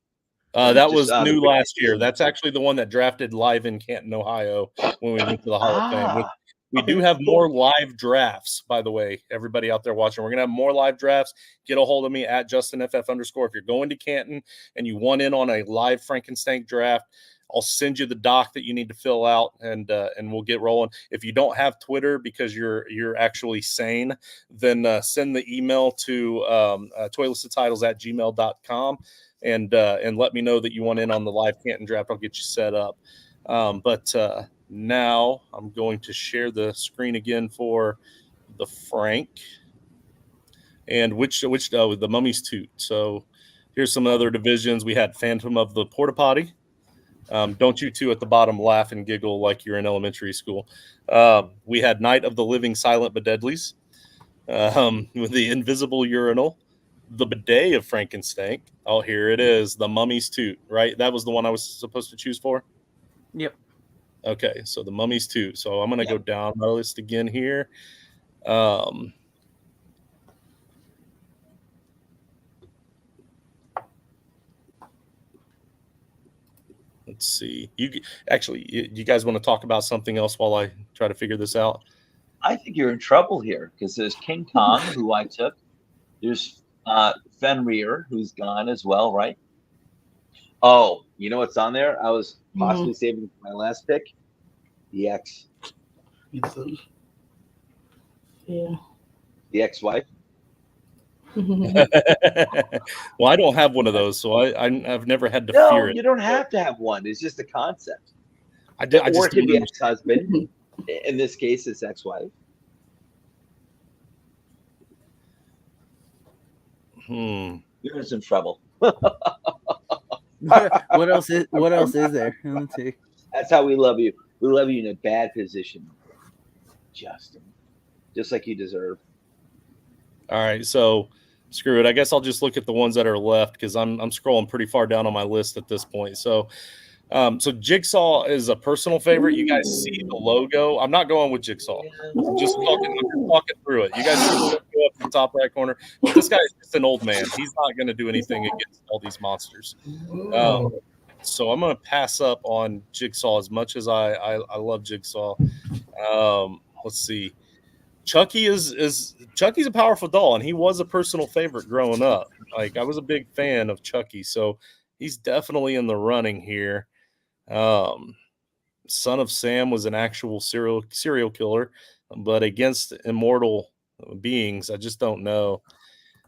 That was new last year. That's actually the one that drafted live in Canton, Ohio, when we went to the Hall of Fame. We do have more live drafts, by the way, everybody out there watching. We're going to have more live drafts. Get a hold of me at JustinFF_. If you're going to Canton and you want in on a live Frankenstank draft, I'll send you the doc that you need to fill out, and we'll get rolling. If you don't have Twitter because you're actually sane, then send the email to toiletstitles@gmail.com and let me know that you want in on the live Canton draft. I'll get you set up. But now I'm going to share the screen again for the Frank and which the Mummy's Toot. So here's some other divisions. We had Phantom of the Porta Potty. Don't you two at the bottom laugh and giggle like you're in elementary school. We had Night of the Living Silent but Deadlies, with the Invisible Urinal, the Bidet of Frankenstank. Oh, here it is, the Mummy's Toot, right? That was the one I was supposed to choose for? Yep. Okay, so the Mummy's Toot. So I'm going to go down my list again here. Let's see. You guys want to talk about something else while I try to figure this out? I think you're in trouble here because there's King Kong, who I took. There's Fenrir, who's gone as well, right? Oh, you know what's on there? I was possibly saving my last pick. The ex. Yeah. The ex-wife. Well, I don't have one of those, so I've never had to fear it. You don't have to have one. It's just a concept. I just or it can be ex-husband. In this case, it's ex-wife. You're in some trouble. What else is there? Let's see. That's how we love you. We love you in a bad position, Justin, just like you deserve. All right, so Screw it. I guess I'll just look at the ones that are left because I'm scrolling pretty far down on my list at this point. So, so Jigsaw is a personal favorite. You guys see the logo. I'm not going with Jigsaw. I'm just talking through it. You guys see the logo up in the top right corner. But this guy is just an old man. He's not going to do anything against all these monsters. So I'm going to pass up on Jigsaw as much as I love Jigsaw. Let's see. Chucky's a powerful doll, and he was a personal favorite growing up. Like, I was a big fan of Chucky, so he's definitely in the running here. Son of Sam was an actual serial killer, but against immortal beings, I just don't know.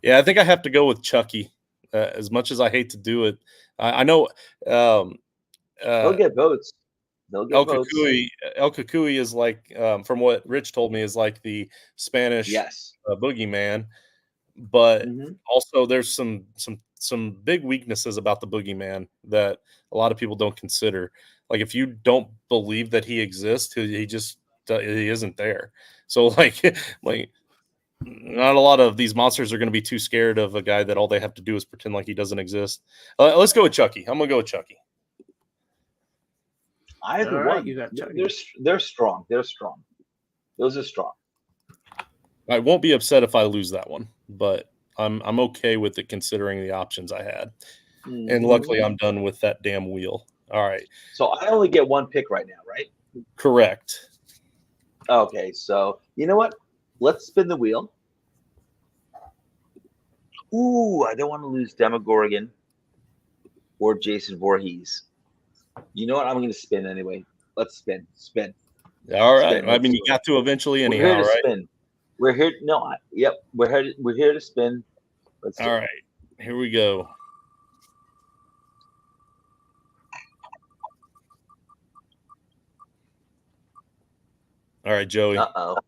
Yeah, I think I have to go with Chucky. As much as I hate to do it, I know. They'll get votes. El Cucuy is like, from what Rich told me, is like the Spanish boogeyman. But also, there's some big weaknesses about the boogeyman that a lot of people don't consider. Like, if you don't believe that he exists, he isn't there. So like not a lot of these monsters are going to be too scared of a guy that all they have to do is pretend like he doesn't exist. Let's go with Chucky. I'm gonna go with Chucky. Either one. You got they're strong. They're strong. Those are strong. I won't be upset if I lose that one, but I'm okay with it considering the options I had. And luckily I'm done with that damn wheel. All right. So I only get one pick right now, right? Correct. Okay, so you know what? Let's spin the wheel. Ooh, I don't want to lose Demogorgon or Jason Voorhees. You know what? I'm going to spin anyway. Let's spin. All right. I mean, you got to eventually anyhow, we're here to right? Spin. We're here. No, yep. We're here to spin. All right. Here we go. All right, Joey. Uh-oh.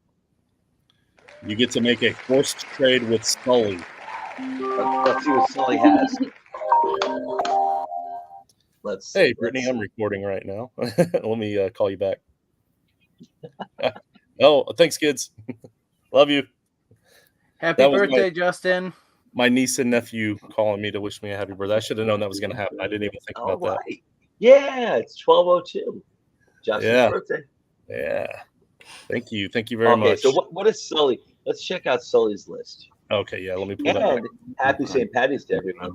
You get to make a forced trade with Sully. Let's see what Sully has. Hey, Brittany, I'm recording right now. Let me call you back. Oh, thanks, kids. Love you. Happy birthday, Justin. My niece and nephew calling me to wish me a happy birthday. I should have known that was going to happen. I didn't even think about that. Yeah, it's 12:02. Justin's birthday. Yeah. Thank you. Thank you very much. So what is Sully? Let's check out Sully's list. Okay, yeah, let me pull that back. Happy St. Patty's Day, everyone.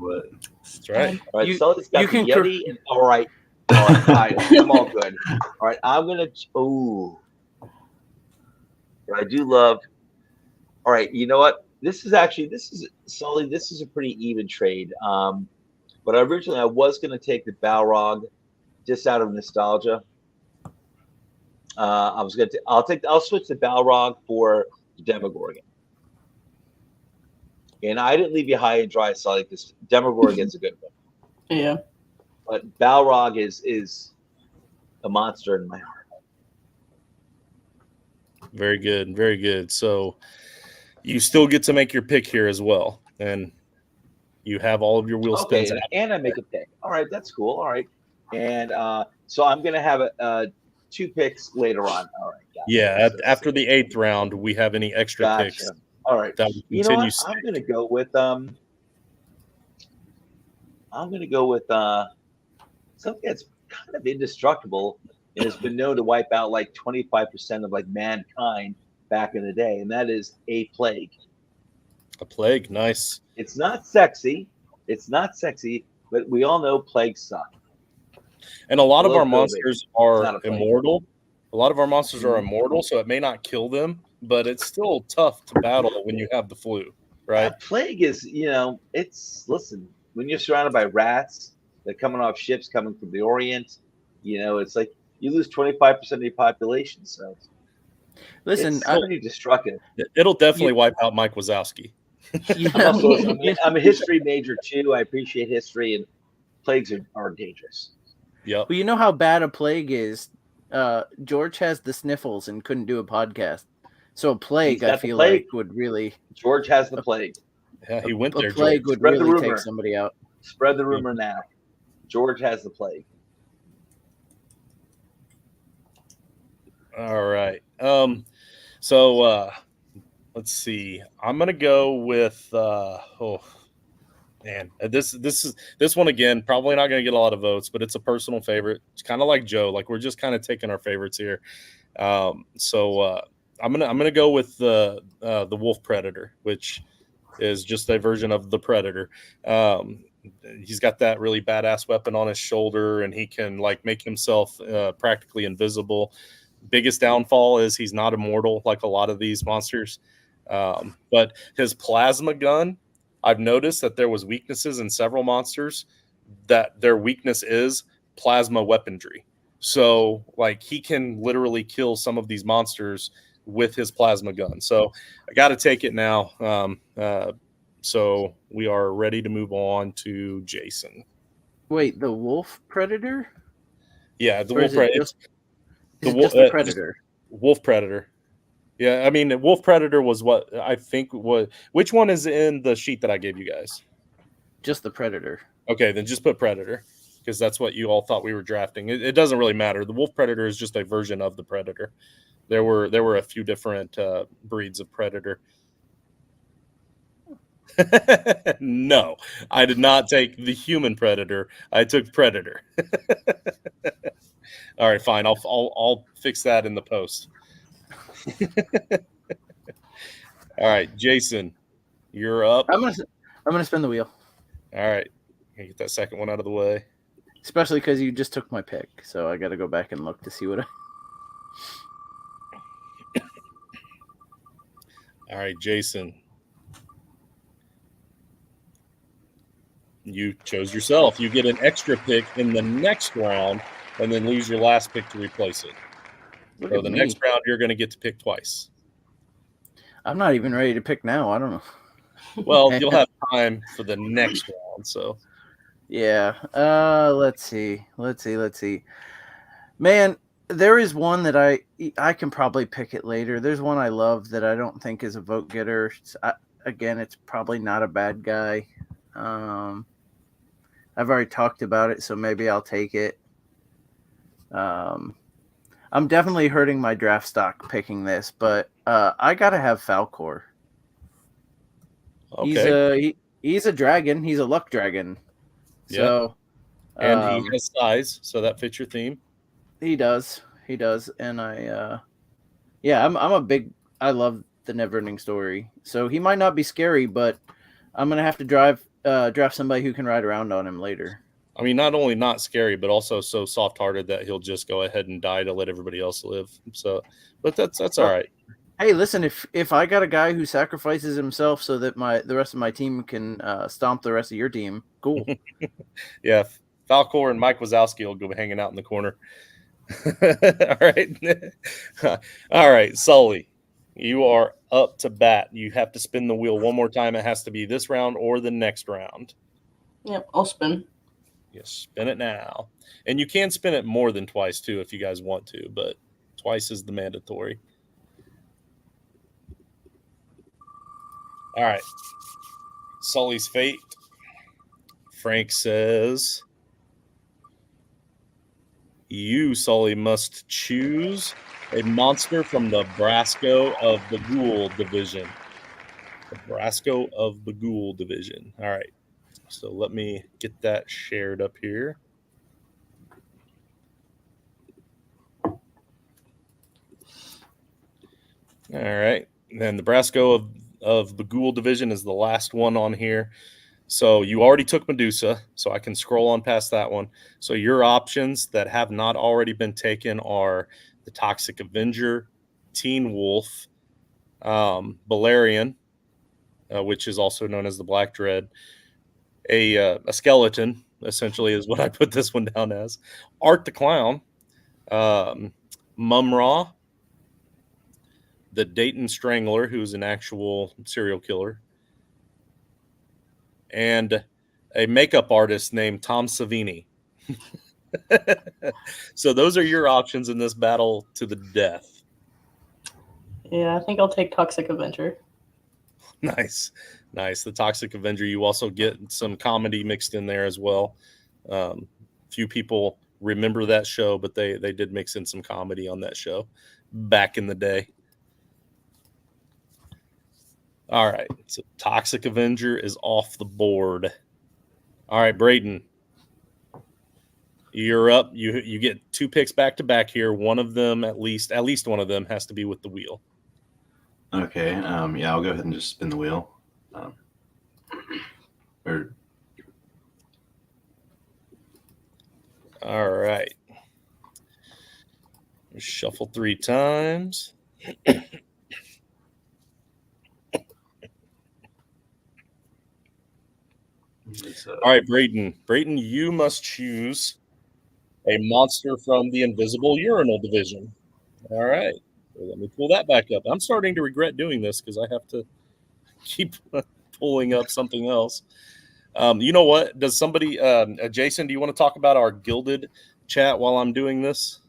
That's right. All right, Sully's got the Yeti. All right, I'm all good. All right, I'm going to – I do love – all right, you know what? This is Sully. This is a pretty even trade. But originally I was going to take the Balrog just out of nostalgia. I'll switch the Balrog for the Demogorgon. And I didn't leave you high and dry, Sully, because Demogorgon's a good one. Yeah. But Balrog is a monster in my heart. Very good. Very good. So you still get to make your pick here as well. And you have all of your wheel spins out. And I make a pick. All right, that's cool. All right. And so I'm going to have 2 picks later on. All right. Yeah, after the 8th round, we have any extra picks. All right. That you know what? I'm going to go with something that's kind of indestructible and has been known to wipe out like 25% of like mankind back in the day, and that is a plague. A plague, nice. It's not sexy, but we all know plagues suck. And a lot of our monsters are immortal. A lot of our monsters are immortal, so it may not kill them, but it's still tough to battle when you have the flu, right? That plague is, listen, when you're surrounded by rats, they're coming off ships coming from the Orient, it's like you lose 25% of your population. So listen, it's pretty destructive. It'll definitely wipe out Mike Wazowski. I'm a history major too. I appreciate history, and plagues are dangerous. Yep. Well, you know how bad a plague is. George has the sniffles and couldn't do a podcast. So a plague, I feel like, would really. George has the plague. Yeah, he went there. A plague would really take somebody out. Spread the rumor now. George has the plague. All right. So let's see. I'm gonna go with oh man, this one again. Probably not gonna get a lot of votes, but it's a personal favorite. It's kind of like Joe. Like we're just kind of taking our favorites here. So I'm gonna go with the Wolf Predator, which is just a version of the Predator. He's got that really badass weapon on his shoulder, and he can like make himself practically invisible. Biggest downfall is he's not immortal like a lot of these monsters. But his plasma gun, I've noticed that there was weaknesses in several monsters that their weakness is plasma weaponry. So like he can literally kill some of these monsters with his plasma gun. So I got to take it now. So we are ready to move on to Jason. Wait, the Wolf Predator? Yeah, the Or Wolf is it Predator. just, is it just the Predator? Wolf Predator. Yeah, I mean, Wolf Predator was what I think was. Which one is in the sheet that I gave you guys? Just the Predator. Okay, then just put Predator because that's what you all thought we were drafting. It doesn't really matter. The Wolf Predator is just a version of the Predator. There were a few different breeds of Predator. No, I did not take the human Predator. I took Predator. All right, fine. I'll fix that in the post. All right, Jason, you're up. I'm gonna spin the wheel. All right, get that second one out of the way. Especially because you just took my pick, so I got to go back and look to see what I. All right, Jason, you chose yourself. You get an extra pick in the next round, and then lose your last pick to replace it. Look So at the me. next round, you're going to get to pick twice. I'm not even ready to pick now. I don't know. Well, you'll have time for the next round. So Yeah. Let's see. Man, there is one that I can probably pick it later. There's one I love that I don't think is a vote getter. Again, it's probably not a bad guy. I've already talked about it, so maybe I'll take it. I'm definitely hurting my draft stock picking this, but I gotta have Falcor. okay, He's a dragon. He's a luck dragon. So, and he has size, so that fits your theme. He does, and I love the Neverending Story. So he might not be scary, but I'm gonna have to draft somebody who can ride around on him later. I mean, not only not scary, but also so soft-hearted that he'll just go ahead and die to let everybody else live. So, but that's all right. Hey, listen, if I got a guy who sacrifices himself so that the rest of my team can stomp the rest of your team, cool. Yeah, Falcor and Mike Wazowski will go hanging out in the corner. All right. All right, Sully, you are up to bat. You have to spin the wheel one more time. It has to be this round or the next round. Yep, I'll spin. Yes, spin it now. And you can spin it more than twice, too, if you guys want to, but twice is the mandatory. All right. Sully's fate. Frank says, you, Sully, must choose a monster from the Brasco of the Ghoul division. The Brasco of the Ghoul division. All right. So let me get that shared up here. All right. And the Brasco of the Ghoul division is the last one on here. So you already took Medusa, so I can scroll on past that one. So your options that have not already been taken are the Toxic Avenger, Teen Wolf, Balerion, which is also known as the Black Dread, a skeleton, essentially, is what I put this one down as, Art the Clown, Mum-Ra, the Dayton Strangler, who's an actual serial killer, and a makeup artist named Tom Savini. So those are your options in this battle to the death. Yeah, I think I'll take Toxic Avenger. Nice. The Toxic Avenger. You also get some comedy mixed in there as well. Few people remember that show, but they did mix in some comedy on that show back in the day. All right. So Toxic Avenger is off the board. All right, Brayton. You're up. You get 2 picks back to back here. One of them, at least one of them, has to be with the wheel. Okay. Yeah, I'll go ahead and just spin the wheel. All right. Shuffle 3 times. All right, Brayton. Brayton, you must choose a monster from the Invisible Urinal Division. All right. Well, let me pull that back up. I'm starting to regret doing this because I have to keep pulling up something else. You know what? Does somebody, Jason, do you want to talk about our Gilded chat while I'm doing this?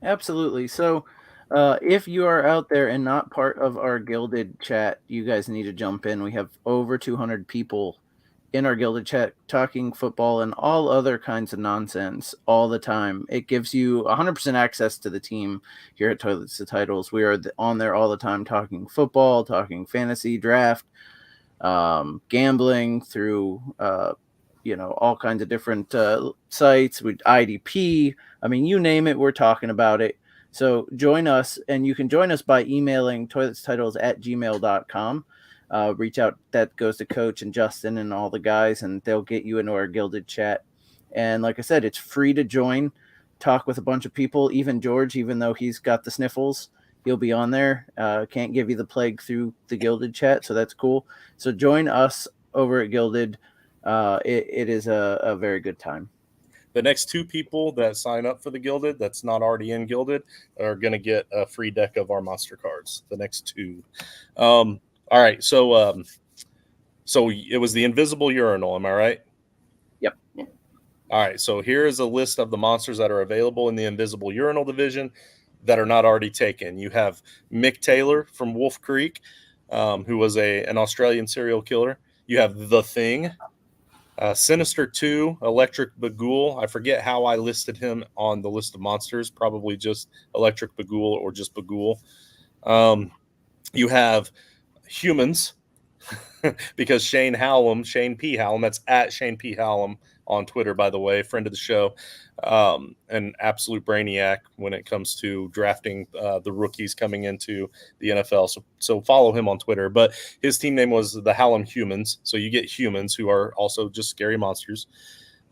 Absolutely. So if you are out there and not part of our Gilded chat, you guys need to jump in. We have over 200 people in our Gilded chat talking football and all other kinds of nonsense all the time. It gives you 100% access to the team here at Toilets to Titles. We are on there all the time talking football, talking fantasy, draft, gambling through all kinds of different sites with IDP. I mean, you name it, we're talking about it. So join us, and you can join us by emailing toiletstitles@gmail.com. Reach out. That goes to Coach and Justin and all the guys, and they'll get you into our Gilded chat. And like I said, it's free to join, talk with a bunch of people. Even George, even though he's got the sniffles, he'll be on there. Can't give you the plague through the Gilded chat, so that's cool. So join us over at Gilded. It is a very good time. The next 2 people that sign up for the Gilded that's not already in Gilded are going to get a free deck of our monster cards. The next 2. All right, so it was the Invisible Urinal, am I right? Yep. All right, so here is a list of the monsters that are available in the Invisible Urinal Division that are not already taken. You have Mick Taylor from Wolf Creek, who was an Australian serial killer. You have The Thing, Sinister 2, Electric Bagul. I forget how I listed him on the list of monsters, probably just Electric Bagul or just Bagul. You have Humans, because Shane P. Hallam, that's at Shane P. Hallam on Twitter, by the way, friend of the show, an absolute brainiac when it comes to drafting the rookies coming into the NFL. So follow him on Twitter. But his team name was the Hallam Humans. So you get humans who are also just scary monsters.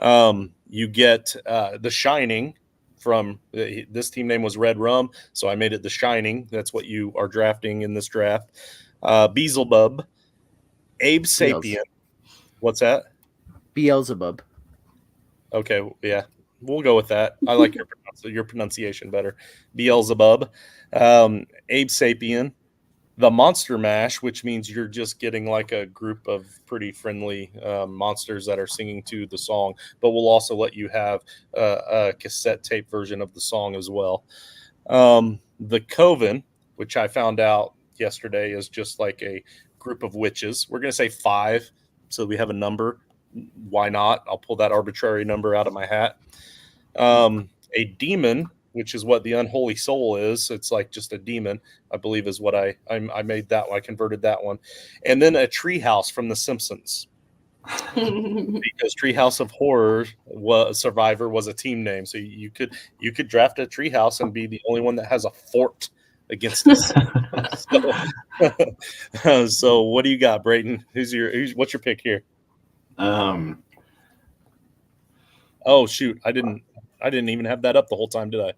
You get The Shining from this team name was Red Rum. So I made it The Shining. That's what you are drafting in this draft. Beelzebub, Abe Sapien. What's that? Beelzebub. Okay, yeah, we'll go with that. I like your pronunciation better. Beelzebub, Abe Sapien, the Monster Mash, which means you're just getting like a group of pretty friendly monsters that are singing to the song, but we'll also let you have a cassette tape version of the song as well. The Coven, which I found out yesterday, is just like a group of witches. We're going to say 5, so we have a number. Why not? I'll pull that arbitrary number out of my hat. A demon, which is what the Unholy Soul is. It's like just a demon, I believe, is what I made that one. I converted that one. And then a Treehouse from The Simpsons. Because Treehouse of Horror Survivor was a team name, so you could draft a Treehouse and be the only one that has a fort against us. So what do you got, Brayton? What's your pick here? Oh shoot, I didn't even have that up the whole time, did I?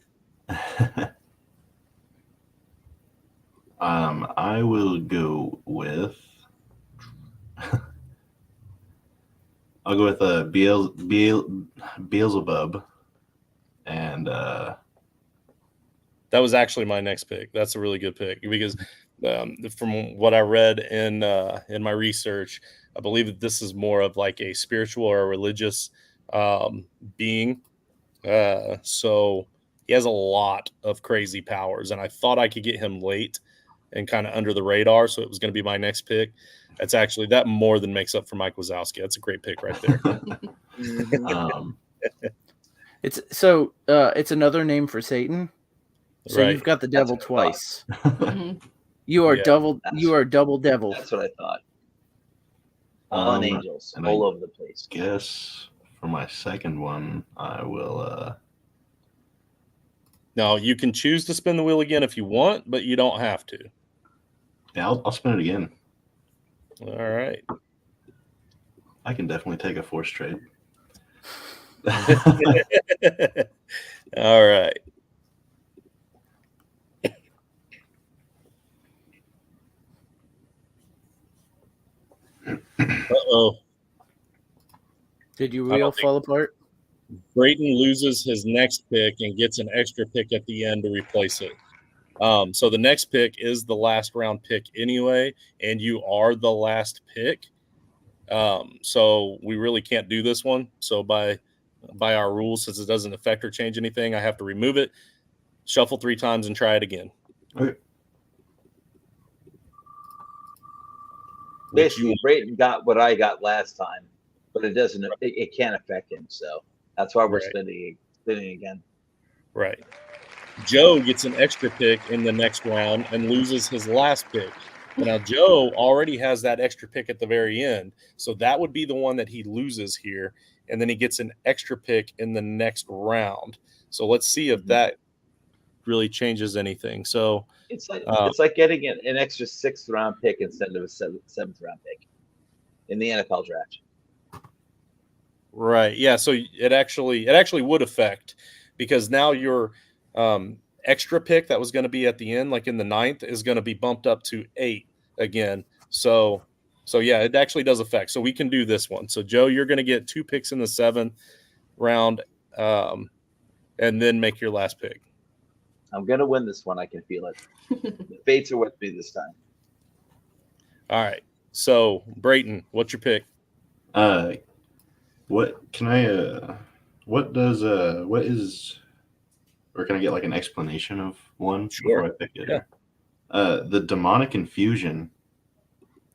I will go with I'll go with Beelzebub, and that was actually my next pick. That's a really good pick because from what I read in my research, I believe that this is more of like a spiritual or a religious being. So he has a lot of crazy powers, and I thought I could get him late and kind of under the radar, so it was going to be my next pick. That's actually, that more than makes up for Mike Wazowski. That's a great pick right there. It's another name for Satan. So Right. you've got the devil twice. You are Yeah. double devil. That's what I thought. Fallen angels and all I over the place. guess for my second one, I will. Now you can choose to spin the wheel again if you want, but you don't have to. Yeah, I'll spin it again. All right. I can definitely take a force trade. All right. Uh-oh. Did your I don't wheel think- fall apart? Brayton loses his next pick and gets an extra pick at the end to replace it. So the next pick is the last round pick anyway, and you are the last pick. So we really can't do this one. So by our rules, since it doesn't affect or change anything, I have to remove it, shuffle 3 times, and try it again. Okay. Basically, Brayton got what I got last time, but it doesn't. It can't affect him. So that's why we're Right. spinning again. Right. Joe gets an extra pick in the next round and loses his last pick. Now, Joe already has that extra pick at the very end. So that would be the one that he loses here. And then he gets an extra pick in the next round. So let's see if that really changes anything. So It's like getting an extra 6th round pick instead of a 7th round pick in the NFL draft. right. Yeah. So it actually would affect, because now your extra pick that was going to be at the end, like in the 9th, is going to be bumped up to 8 again. So yeah, it actually does affect. So we can do this one. So Joe, you're going to get 2 picks in the 7th round, and then make your last pick. I'm gonna win this one. I can feel it. The fates are with me this time. All right. So Brayton, what's your pick? What can I? What is? Or can I get like an explanation of one Sure. before I pick it? Yeah. The demonic infusion.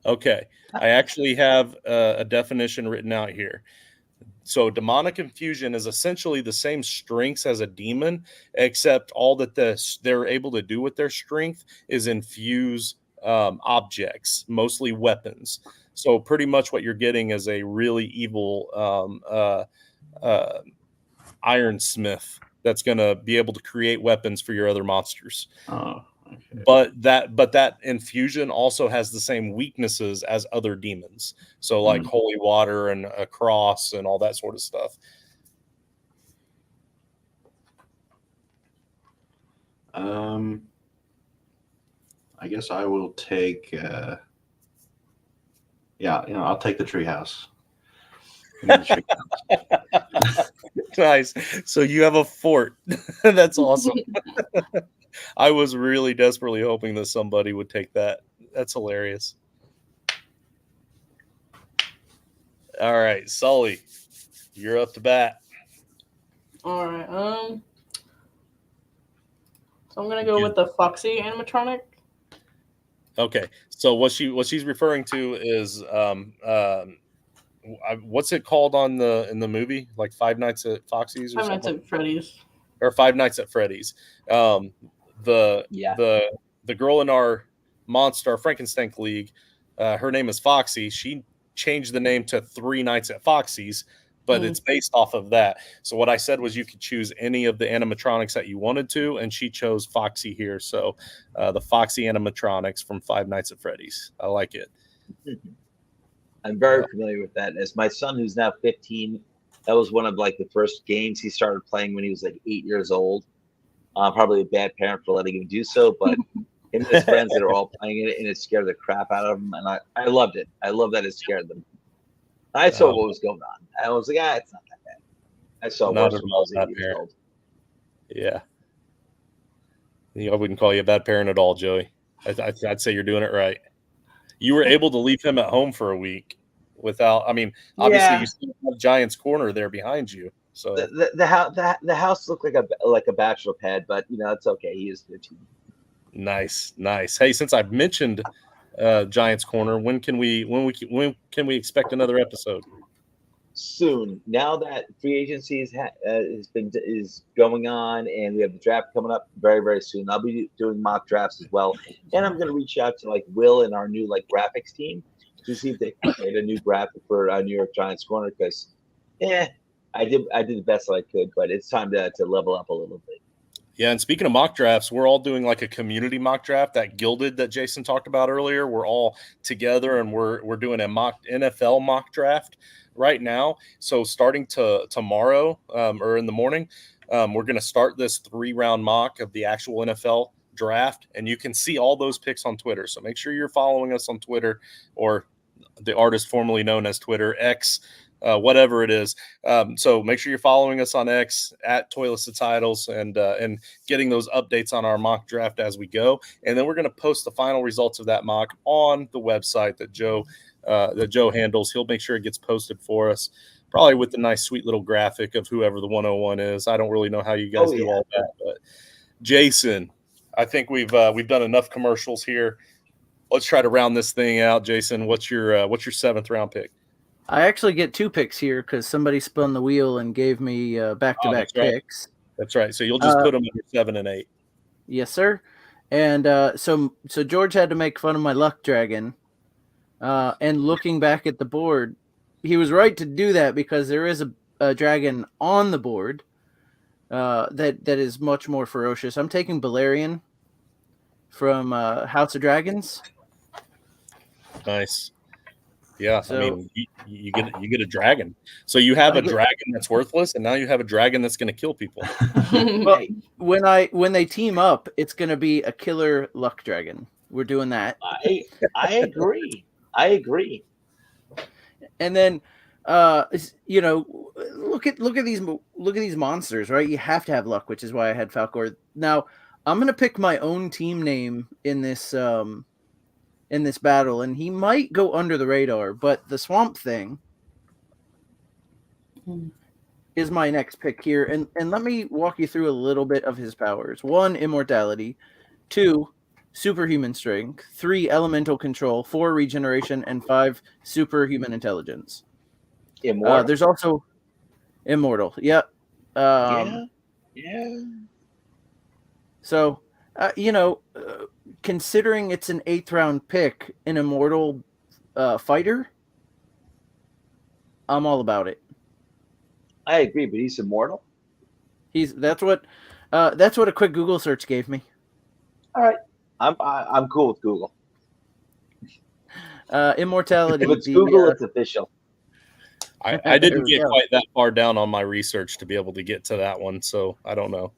Okay. I actually have a definition written out here. So demonic infusion is essentially the same strengths as a demon, except all that they're able to do with their strength is infuse objects, mostly weapons. So pretty much what you're getting is a really evil ironsmith that's going to be able to create weapons for your other monsters. Oh, okay. But that infusion also has the same weaknesses as other demons. So like holy water and a cross and all that sort of stuff. I guess I will take. I'll take the treehouse. Nice. So you have a fort. That's awesome. I was really desperately hoping that somebody would take that. That's hilarious. All right, Sully, you're up to bat. All right. So I'm gonna go with the Foxy animatronic. Okay. So what she's referring to is what's it called in the movie? Like Five Nights at Foxy's or Five Nights something? at Freddy's. Or Five Nights at Freddy's. The girl in our Frankenstank League, her name is Foxy. She changed the name to Three Nights at Foxy's, but it's based off of that. So what I said was you could choose any of the animatronics that you wanted to, and she chose Foxy here. So the Foxy animatronics from Five Nights at Freddy's. I like it. I'm very familiar with that. As my son, who's now 15, that was one of like the first games he started playing when he was like 8 years old. Probably a bad parent for letting him do so, but him and his friends that are all playing it, and it scared the crap out of them. And I loved it. I love that it scared them. I saw what was going on. I was like, it's not that bad. I saw Not worse at when I all was 8 bad years parent. old. Yeah. I wouldn't call you a bad parent at all, Joey. I'd say you're doing it right. You were able to leave him at home for a week without. I mean, obviously you still have Giants Corner there behind you. So the house looked like a bachelor pad, but it's okay. He is 15. Nice. Hey, since I've mentioned Giants Corner, when can we expect another episode? soon. Now that free agency is going on, and we have the draft coming up very, very soon. I'll be doing mock drafts as well, and I'm going to reach out to like Will and our new like graphics team to see if they can create a new graphic for New York Giants corner, because I did the best I could, but it's time to level up a little bit. Yeah, and speaking of mock drafts, we're all doing like a community mock draft, that Gilded that Jason talked about earlier. We're all together, and we're doing a mock NFL mock draft right now. So starting tomorrow or in the morning, we're going to start this 3-round mock of the actual NFL draft, and you can see all those picks on Twitter. So make sure you're following us on Twitter, or the artist formerly known as Twitter, X. Whatever it is. So make sure you're following us on X at Toilets to Titles, and getting those updates on our mock draft as we go. And then we're going to post the final results of that mock on the website that Joe handles. He'll make sure it gets posted for us, probably with the nice, sweet little graphic of whoever the 101 is. I don't really know how you guys do all that, but Jason, I think we've done enough commercials here. Let's try to round this thing out. Jason, what's your 7th round pick? I actually get 2 picks here because somebody spun the wheel and gave me back-to-back picks. That's right. So you'll just put them in 7 and 8. Yes, sir. And so George had to make fun of my luck dragon. And looking back at the board, he was right to do that, because there is a dragon on the board that is much more ferocious. I'm taking Balerion from House of Dragons. Nice. Yeah, So, I mean, you get a dragon. So you have a dragon that's worthless, and now you have a dragon that's going to kill people. Well, when they team up, it's going to be a killer luck dragon. We're doing that. I agree. I agree. And then, look at these monsters, right? You have to have luck, which is why I had Falcor. Now, I'm going to pick my own team name in this battle, and he might go under the radar, but the Swamp Thing is my next pick here. And let me walk you through a little bit of his powers. 1, immortality. 2, superhuman strength. 3, elemental control. 4, regeneration. And 5, superhuman intelligence. Immortal. There's also immortal. Yep. Yeah. So, considering it's an 8th round pick, an immortal fighter, I'm all about it. I agree, but he's immortal. That's what a quick Google search gave me. All right, I'm cool with Google. Immortality. If it's Google, it's official. I didn't get quite that far down on my research to be able to get to that one, so I don't know.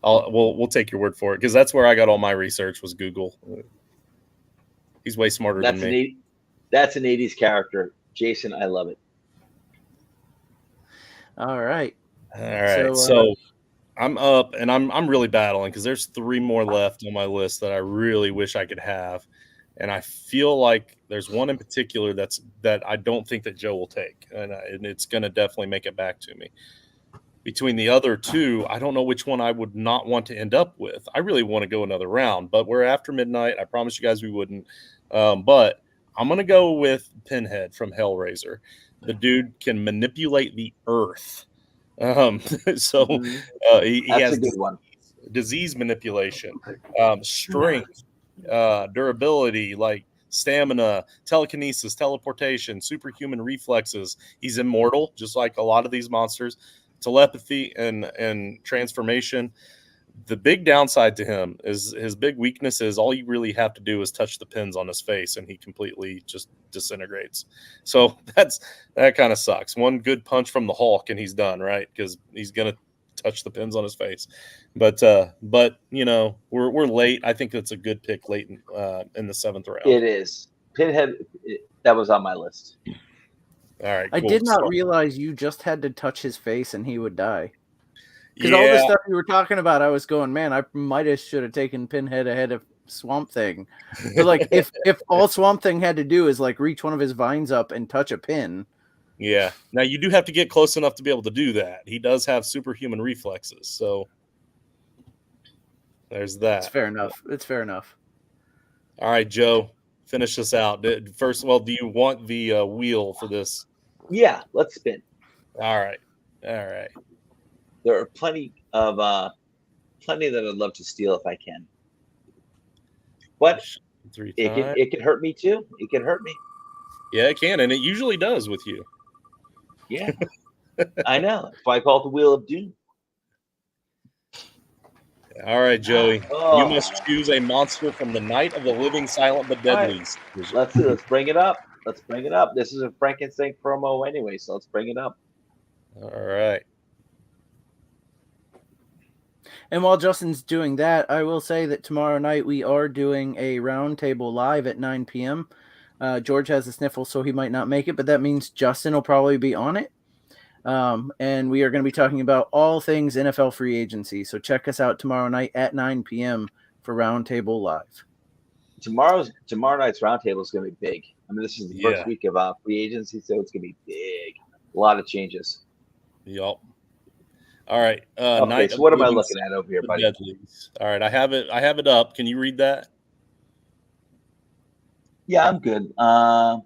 We'll take your word for it, because that's where I got all my research, was Google. He's way smarter than me. That's an 80s character, Jason. I love it. All right. So I'm up, and I'm really battling, because there's 3 more left on my list that I really wish I could have, and I feel like there's one in particular that I don't think that Joe will take, and it's going to definitely make it back to me. Between the other 2, I don't know which one I would not want to end up with. I really want to go another round, but we're after midnight. I promised you guys we wouldn't. But I'm going to go with Pinhead from Hellraiser. The dude can manipulate the earth. He has a good one. Disease manipulation, strength, durability, like stamina, telekinesis, teleportation, superhuman reflexes. He's immortal, just like a lot of these monsters. Telepathy and transformation. The big downside to him is his big weakness is all you really have to do is touch the pins on his face, and he completely just disintegrates. So that kind of sucks. One good punch from the Hulk and he's done, right? Because he's gonna touch the pins on his face. But we're late. I think it's a good pick late in the 7th round. It is. Pinhead. That was on my list. All right. I cool. did not realize you just had to touch his face and he would die. Because all the stuff you were talking about, I was going, man, I should have taken Pinhead ahead of Swamp Thing. But like, if all Swamp Thing had to do is like reach one of his vines up and touch a pin. Yeah. Now you do have to get close enough to be able to do that. He does have superhuman reflexes, so there's that. It's fair enough. All right, Joe, finish this out. First of all, do you want the wheel for this? Yeah, let's spin. All right. There are plenty that I'd love to steal if I can. But it can hurt me too. It can hurt me. Yeah, it can, and it usually does with you. Yeah, I know. That's why I call it the Wheel of Doom. All right, Joey. Oh. You must choose a monster from the Night of the Living Silent but Deadly. Right. Let's bring it up. Let's bring it up. This is a Frankenstank promo anyway, so let's bring it up. All right. And while Justin's doing that, I will say that tomorrow night we are doing a roundtable live at 9 p.m. George has a sniffle, so he might not make it, but that means Justin will probably be on it. And we are going to be talking about all things NFL free agency. So check us out tomorrow night at 9 p.m. for Roundtable Live. Tomorrow night's roundtable is going to be big. I mean, this is the first week of free agency, so it's going to be big. A lot of changes. Yep. All right. Okay, so what am I looking at over here, buddy? Deadlies. All right, I have it up. Can you read that? Yeah, I'm good. I'm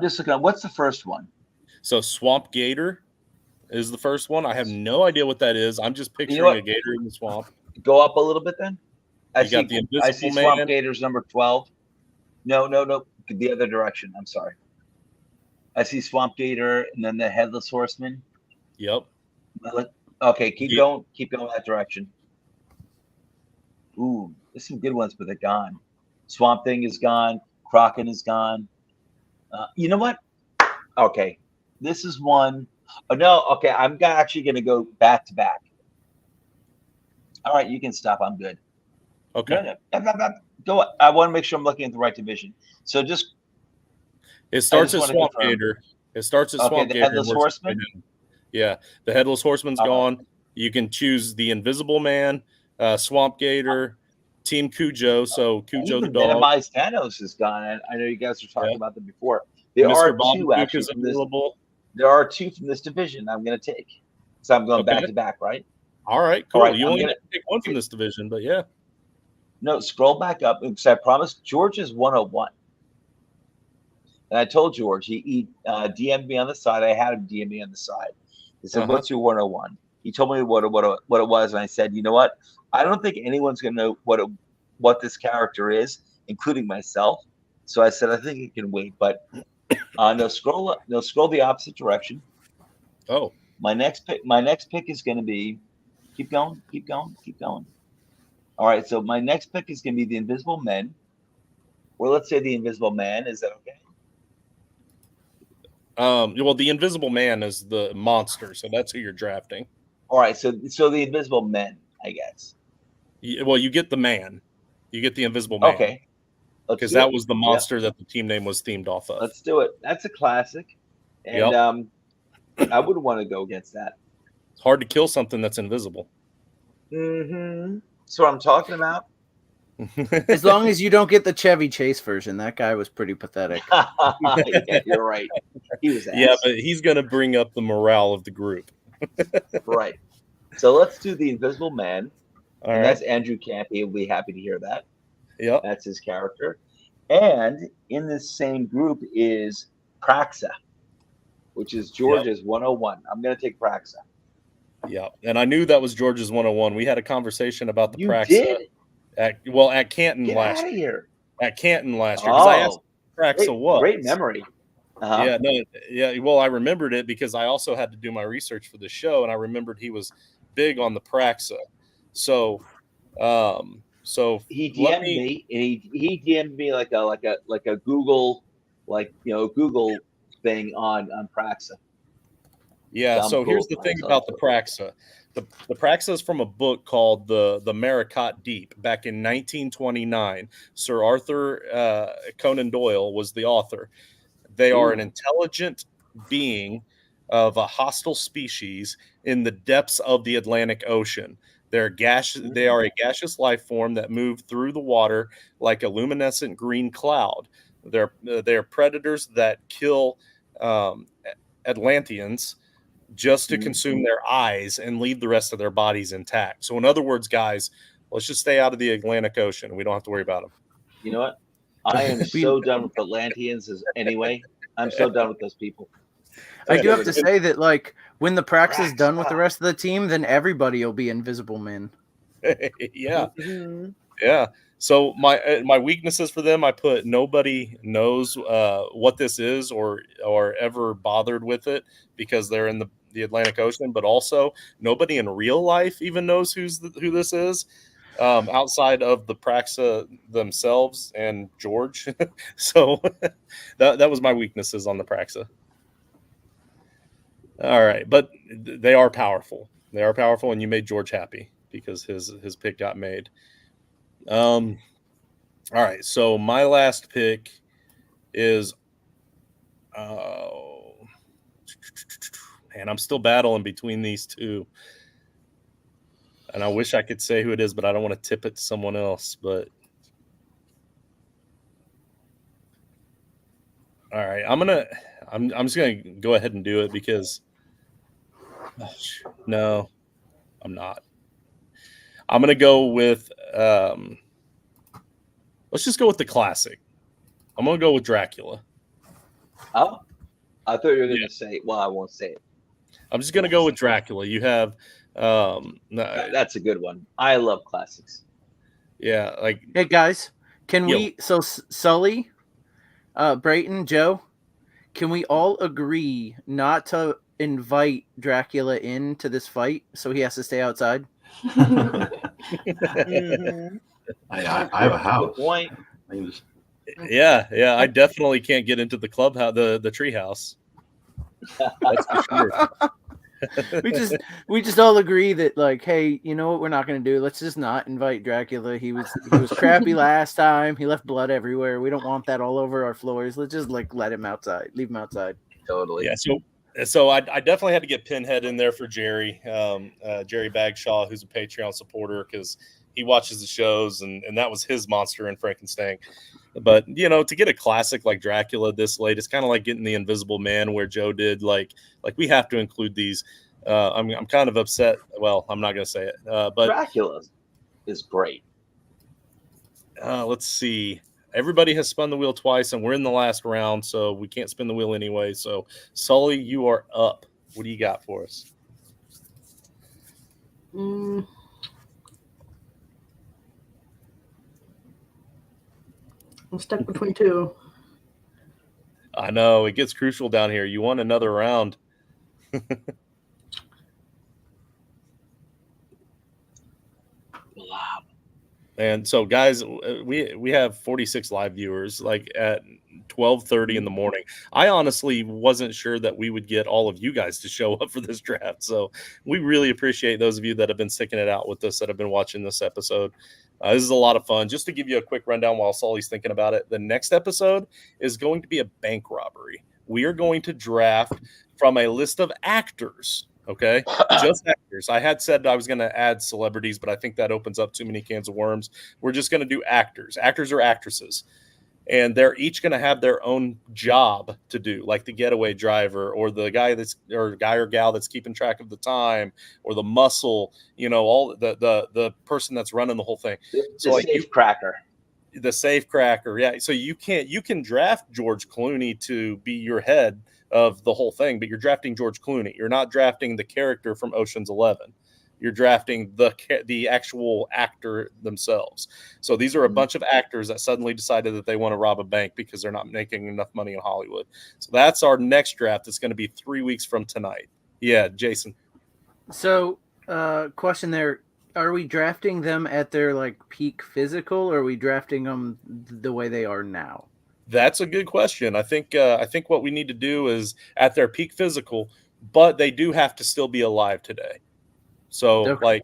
just looking at what's the first one. So Swamp Gator is the first one. I have no idea what that is. I'm just picturing a gator in the swamp. Go up a little bit then. I see the Invisible Man. Swamp Gator's number 12. No. The other direction. I'm sorry. I see Swamp Gator and then the Headless Horseman. Yep. Okay, keep going that direction. Ooh, there's some good ones, but they're gone. Swamp Thing is gone. Kraken is gone. You know what? Okay, this is one. Oh, no, okay, I'm actually going to go back to back. All right, you can stop. I'm good. Okay. No. Go. I want to make sure I'm looking at the right division. So just. It starts at Swamp Gator. It starts at Swamp Gator. Headless Horseman? Yeah, the Headless Horseman's gone. You can choose the Invisible Man, Swamp Gator, Team Cujo. So Cujo the dog. Minimized Thanos is gone. I know you guys were talking about them before. There are two actually from this. There are two from this division I'm going to take. So I'm going back to back, right? All right, cool. All right, you only have to take one from this division, but yeah. No, scroll back up because I promised George is 101. And I told George, he DM'd me on the side. I had him DM me on the side. He said, "What's your 101?" He told me what it was, and I said, "You know what? I don't think anyone's going to know what this character is, including myself." So I said, "I think it can wait." But no, scroll the opposite direction. Oh, my next pick is going to be. Keep going. All right, so my next pick is going to be the Invisible Men. Or let's say the Invisible Man. Is that okay? Well, the Invisible Man is the monster, so that's who you're drafting. All right, so the Invisible Men, I guess. Well, you get the man. You get the Invisible Man. Okay. Because that was the monster that the team name was themed off of. Let's do it. That's a classic. And I wouldn't want to go against that. It's hard to kill something that's invisible. Mm-hmm. That's what I'm talking about. As long as you don't get the Chevy Chase version. That guy was pretty pathetic. Yeah, you're right. He was Yeah, but he's going to bring up the morale of the group. Right. So let's do the Invisible Man. All right. That's Andrew Camp. He'll be happy to hear that. Yep. That's his character. And in this same group is Praxa, which is George's 101. I'm going to take Praxa. Yeah, and I knew that was George's 101. We had a conversation about the Praxa. Did? At Canton last year. At Canton last year. Because I asked Praxa what. Great memory. Yeah. Well, I remembered it because I also had to do my research for the show, and I remembered he was big on the Praxa. So he DM'd me. He DM'd me like a Google, Google thing on Praxa. Yeah, so here's the thing about the Praxa. The Praxa is from a book called the Maricot Deep back in 1929. Sir Arthur Conan Doyle was the author. They are an intelligent being of a hostile species in the depths of the Atlantic Ocean. They are a gaseous life form that move through the water like a luminescent green cloud. They're predators that kill Atlanteans just to consume their eyes and leave the rest of their bodies intact. So in other words, guys, let's just stay out of the Atlantic Ocean. We don't have to worry about them. You know what? I am so done with Atlanteans anyway. I'm so done with those people. I do have to say that, like, when the Prax is done with the rest of the team, then everybody will be Invisible Men. Yeah. Mhm. Yeah. So my weaknesses for them, I put nobody knows what this is or ever bothered with it because they're in the Atlantic Ocean, but also nobody in real life even knows who this is outside of the Praxa themselves and George. So that was my weaknesses on the Praxa. All right, but they are powerful. They are powerful, and you made George happy because his pick got made. All right, so my last pick is, man, I'm still battling between these two, and I wish I could say who it is, but I don't want to tip it to someone else. But all right, I'm just gonna go ahead and do it because no, I'm not. I'm gonna go with let's just go with the classic. I'm gonna go with Dracula. Oh, I thought you were going to say. Well, I won't say it. I'm just gonna go with Dracula. You have That's a good one. I love classics. yeah, like Hey, guys, can Yo. we, so Sully, Brayton, Joe, can we all agree not to invite Dracula into this fight so he has to stay outside? Mhm. I have a house. Good point. I can just, yeah, I definitely can't get into the clubhouse, the tree house. That's for sure. we just all agree that, like, hey, you know what we're not going to do? Let's just not invite Dracula. He was crappy last time. He left blood everywhere. We don't want that all over our floors. Let's just let him outside. Leave him outside. Totally. Yeah, so I definitely had to get Pinhead in there for Jerry, Jerry Bagshaw, who's a Patreon supporter because he watches the shows and that was his monster in Frankenstank. But to get a classic like Dracula this late, it's kind of like getting the Invisible Man where Joe did. Like we have to include these. I'm kind of upset. Well, I'm not going to say it, but Dracula is great. Let's see. Everybody has spun the wheel twice, and we're in the last round, so we can't spin the wheel anyway. So, Sully, you are up. What do you got for us? I'm stuck between two. I know it gets crucial down here. You won another round. Wow. And so, guys, we have 46 live viewers. Like at 12:30 in the morning, I honestly wasn't sure that we would get all of you guys to show up for this draft. So we really appreciate those of you that have been sticking it out with us, that have been watching this episode. This is a lot of fun. Just to give you a quick rundown while Sully's thinking about it, the next episode is going to be a bank robbery. We are going to draft from a list of actors. Okay, just actors. I had said I was going to add celebrities, but I think that opens up too many cans of worms. We're just going to do actors. Actors or actresses. And they're each going to have their own job to do, like the getaway driver or the guy or gal that's keeping track of the time, or the muscle, all the person that's running the whole thing. The safe cracker. The safe cracker. Yeah. So you can draft George Clooney to be your head of the whole thing, but you're drafting George Clooney. You're not drafting the character from Ocean's 11. You're drafting the actual actor themselves. So these are a bunch of actors that suddenly decided that they want to rob a bank because they're not making enough money in Hollywood. So that's our next draft. It's going to be 3 weeks from tonight. Yeah, Jason. So, question there. Are we drafting them at their peak physical, or are we drafting them the way they are now? That's a good question. I think what we need to do is at their peak physical, but they do have to still be alive today. So Okay.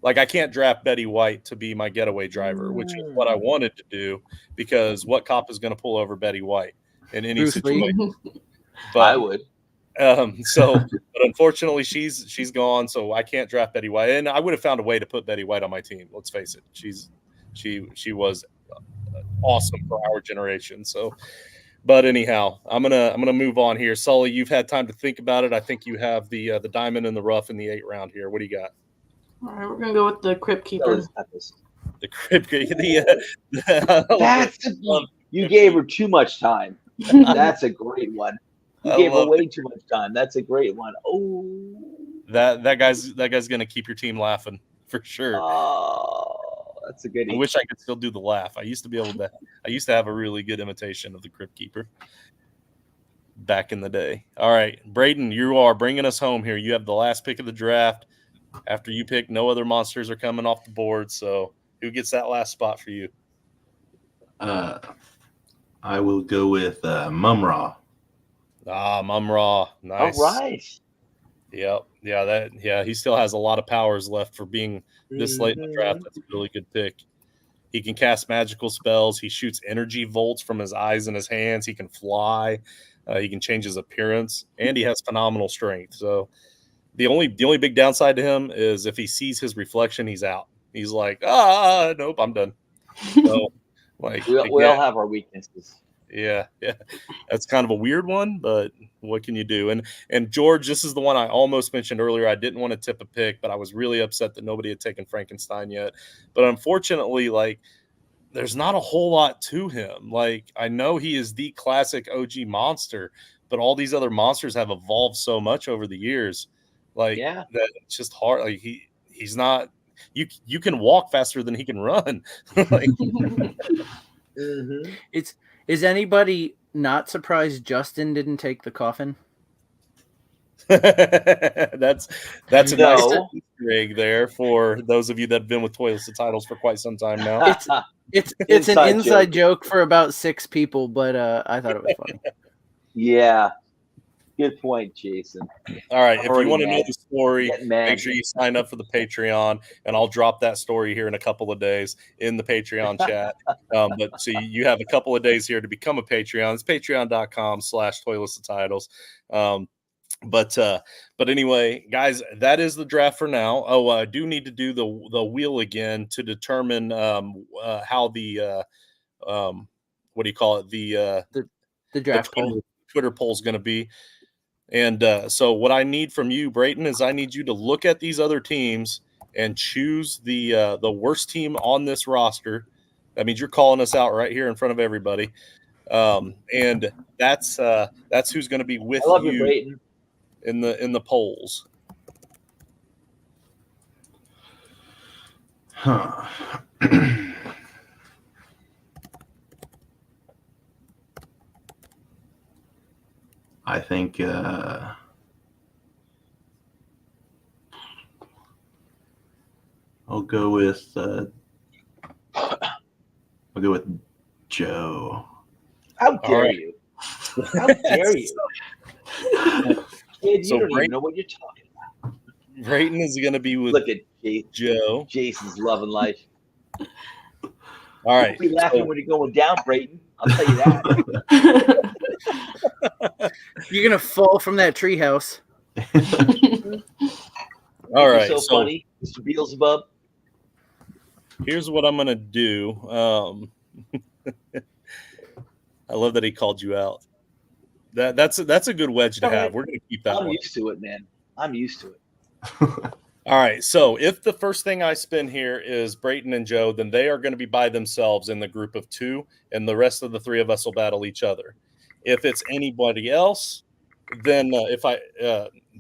like I can't draft Betty White to be my getaway driver, which is what I wanted to do, because what cop is going to pull over Betty White in any Bruce Lee. situation? But I would. but unfortunately she's gone, so I can't draft Betty White. And I would have found a way to put Betty White on my team. Let's face it. She was awesome for our generation. So, but anyhow, I'm gonna move on here. Sully, you've had time to think about it. I think you have the diamond in the rough in the 8th round here. What do you got? All right, we're gonna go with the Crypt Keeper. The Crypt Keeper. You gave her too much time. That's a great one. You gave her way too much time. That's a great one. Oh, that guy's gonna keep your team laughing for sure. Oh, that's a good. I wish I could still do the laugh. I used to have a really good imitation of the Crypt Keeper back in the day. All right, Brayton, you are bringing us home here. You have the last pick of the draft. After you pick, no other monsters are coming off the board. So who gets that last spot for you? I will go with Mumra. Mumra. Nice. All right. Yep. Yeah, he still has a lot of powers left for being this late in the draft. That's a really good pick. He can cast magical spells. He shoots energy bolts from his eyes and his hands. He can fly. He can change his appearance, and he has phenomenal strength. So the only big downside to him is if he sees his reflection, he's out. He's like, nope, I'm done. So like we all have our weaknesses. Yeah, that's kind of a weird one, but what can you do? And George, this is the one I almost mentioned earlier. I didn't want to tip a pick, but I was really upset that nobody had taken Frankenstein yet. But unfortunately, like, there's not a whole lot to him. Like, I know he is the classic OG monster, but all these other monsters have evolved so much over the years. Like, that it's just hard. Like, he's not. You can walk faster than he can run. Like, Is anybody not surprised Justin didn't take the coffin? That's a nice Easter egg there for those of you that have been with Toilets of Titles for quite some time now. It's an inside joke for about 6 people, but I thought it was funny. Yeah. Good point, Jason. All right. If you want to know the story, make sure you sign up for the Patreon, and I'll drop that story here in a couple of days in the Patreon chat. But so you have a couple of days here to become a Patreon. It's patreon.com/Toilets of Titles. But anyway, guys, that is the draft for now. Oh, I do need to do the wheel again to determine how the what do you call it, the draft poll. Twitter poll is going to be. And so what I need from you, Brayton, is I need you to look at these other teams and choose the worst team on this roster. That means you're calling us out right here in front of everybody. And that's who's going to be with you, Brayton, in the polls. Huh. I think I'll go with Joe. How dare you? How dare you? Kid, you don't even know what you're talking about. Brayton is going to be with Joe. Jason's loving life. All right. Don't be laughing when you're going down, Brayton. I'll tell you that. You're going to fall from that treehouse. All right. So funny, Mr. Beelzebub. Here's what I'm going to do. I love that he called you out. That's a good wedge to have. We're going to keep that one. I'm used to it, man. I'm used to it. All right. So if the first thing I spin here is Brayton and Joe, then they are going to be by themselves in the group of 2, and the rest of the 3 of us will battle each other. If it's anybody else, then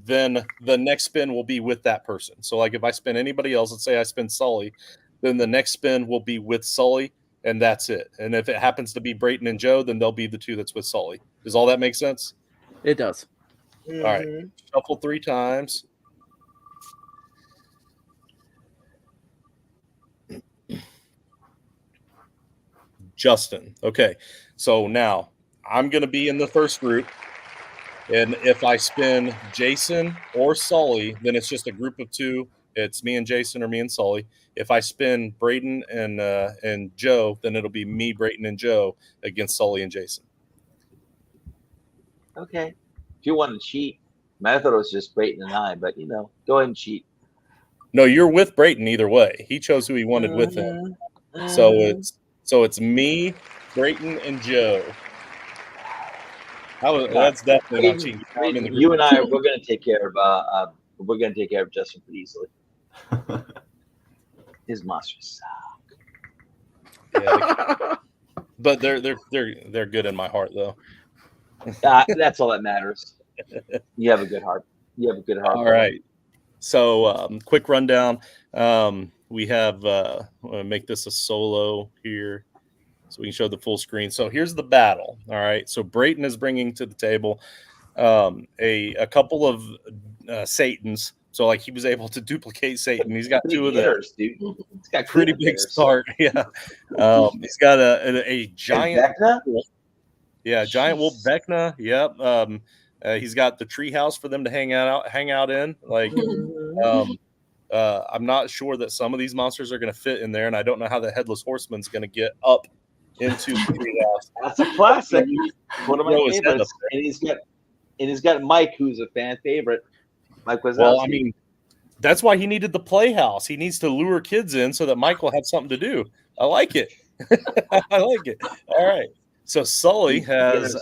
then the next spin will be with that person. So like if I spin anybody else, let's say I spin Sully, then the next spin will be with Sully, and that's it. And if it happens to be Brayton and Joe, then they'll be the 2 that's with Sully. Does all that make sense? It does. All right. Shuffle 3 times. Justin. Okay. So now I'm going to be in the first group. And if I spin Jason or Sully, then it's just a group of 2. It's me and Jason or me and Sully. If I spin Brayton and Joe, then it'll be me, Brayton, and Joe against Sully and Jason. Okay. If you want to cheat, I thought it was just Brayton and I, but go ahead and cheat. No, you're with Brayton either way. He chose who he wanted with him. So it's me, Brayton, and Joe. That's definitely not cheating. You and I, we're going to take care of Justin pretty easily. His monsters suck. Yeah, but they're good in my heart though. That's all that matters. You have a good heart. You have a good heart. All right. So, quick rundown. We have, I'm going to make this a solo here so we can show the full screen. So here's the battle. All right. So Brayton is bringing to the table a couple of Satans. So like he was able to duplicate Satan. He's got two of them. Dude. He's got Pretty big start. Yeah. He's got a giant. Yeah, giant wolf Vecna. Yep. He's got the treehouse for them to hang out in. Like, I'm not sure that some of these monsters are going to fit in there, and I don't know how the headless horseman's going to get up into the treehouse. That's a classic. One of my favorites. And he's got Mike, who's a fan favorite. Mike Wazowski. Well, I mean, that's why he needed the playhouse. He needs to lure kids in so that Mike will have something to do. I like it. I like it. All right. So Sully has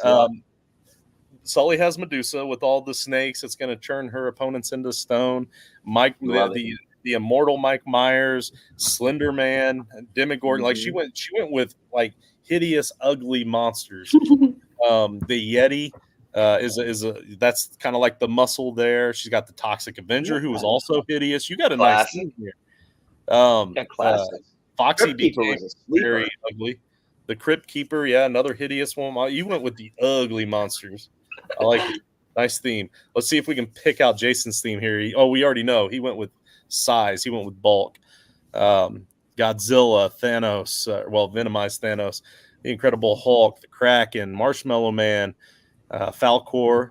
Medusa with all the snakes. It's going to turn her opponents into stone. Mike, the immortal Mike Myers, Slender Man, Demogorgon. Like she went with like hideous, ugly monsters. The Yeti that's kind of like the muscle there. She's got the Toxic Avenger, who is also hideous. You got a nice team here. Foxy became very ugly. The Crypt Keeper, another hideous one. You went with the ugly monsters. I like it. Nice theme. Let's see if we can pick out Jason's theme here. We already know. He went with size. He went with bulk. Godzilla, Thanos, Venomized Thanos, the Incredible Hulk, the Kraken, Marshmallow Man, Falcor,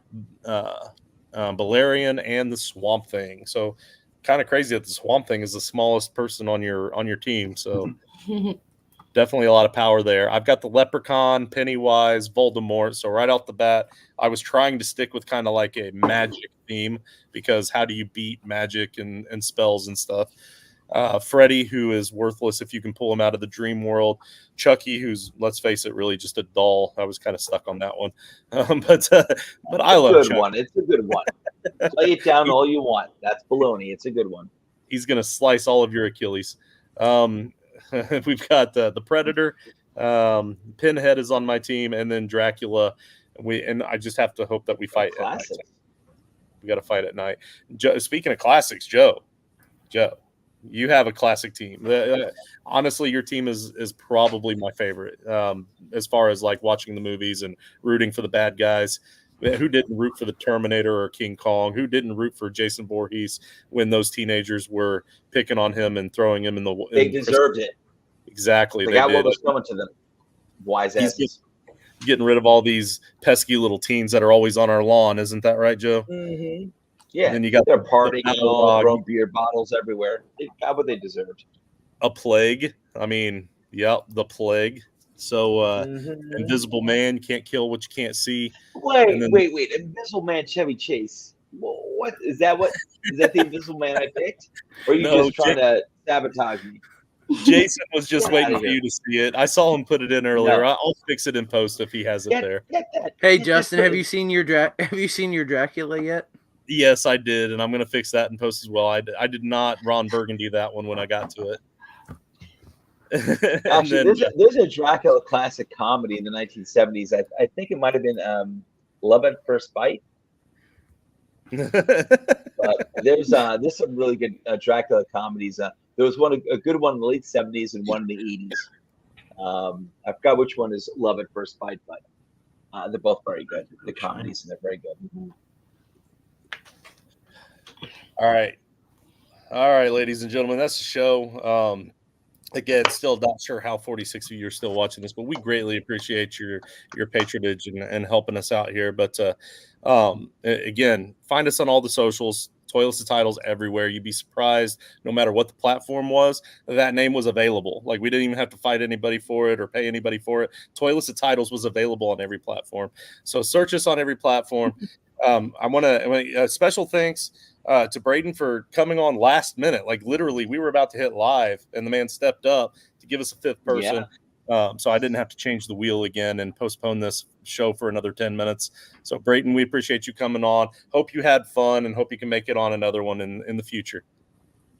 Balerion, and the Swamp Thing. So kind of crazy that the Swamp Thing is the smallest person on your team. So definitely a lot of power there. I've got the Leprechaun, Pennywise, Voldemort. So right off the bat, I was trying to stick with kind of like a magic theme because how do you beat magic and spells and stuff? Freddy, who is worthless if you can pull him out of the dream world. Chucky, who's, let's face it, really just a doll. I was kind of stuck on that one. But I love Chucky. It's a good one. Play it down all you want. That's baloney. It's a good one. He's going to slice all of your Achilles. We've got the Predator. Pinhead is on my team, and then Dracula. And I just have to hope that we fight at night. We got to fight at night. Speaking of classics, Joe, you have a classic team. Honestly, your team is probably my favorite as far as like watching the movies and rooting for the bad guys. Who didn't root for the Terminator or King Kong? Who didn't root for Jason Voorhees when those teenagers were picking on him and throwing him in the? They deserved it. Exactly. They got what was coming to them. Wise asses. Getting rid of all these pesky little teens that are always on our lawn, isn't that right, Joe? Mm-hmm. Yeah. And then you got they're partying and all, throwing beer bottles everywhere. They got what they deserved. A plague. I mean, the plague. So Invisible Man, can't kill what you can't see. Wait. Invisible Man, Chevy Chase. What is that? Is that the Invisible Man I picked? Or are you just trying to sabotage me? Jason was just waiting for you to see it. I saw him put it in earlier. No. I'll fix it in post if he has it there. Hey Justin, have you seen your Dracula yet? Yes, I did, and I'm going to fix that in post as well. I did not Ron Burgundy that one when I got to it. Actually, there's a Dracula classic comedy in the 1970s. I think it might have been Love at First Bite. But there's some really good Dracula comedies. There was a good one in the late 70s and one in the 80s. I forgot which one is Love at First Bite, but they're both very good. The comedies, and they're very good. Mm-hmm. All right, ladies and gentlemen, that's the show. Again, still not sure how 46 of you are still watching this, but we greatly appreciate your patronage and helping us out here. But again, find us on all the socials, Toilets of Titles everywhere. You'd be surprised, no matter what the platform was, that name was available. Like we didn't even have to fight anybody for it or pay anybody for it. Toilets of Titles was available on every platform. So search us on every platform. I want to special thanks to Brayton for coming on last minute. Like literally, we were about to hit live, and the man stepped up to give us a fifth person. Yeah. So I didn't have to change the wheel again and postpone this show for another 10 minutes. So Brayton, we appreciate you coming on. Hope you had fun, and hope you can make it on another one in the future.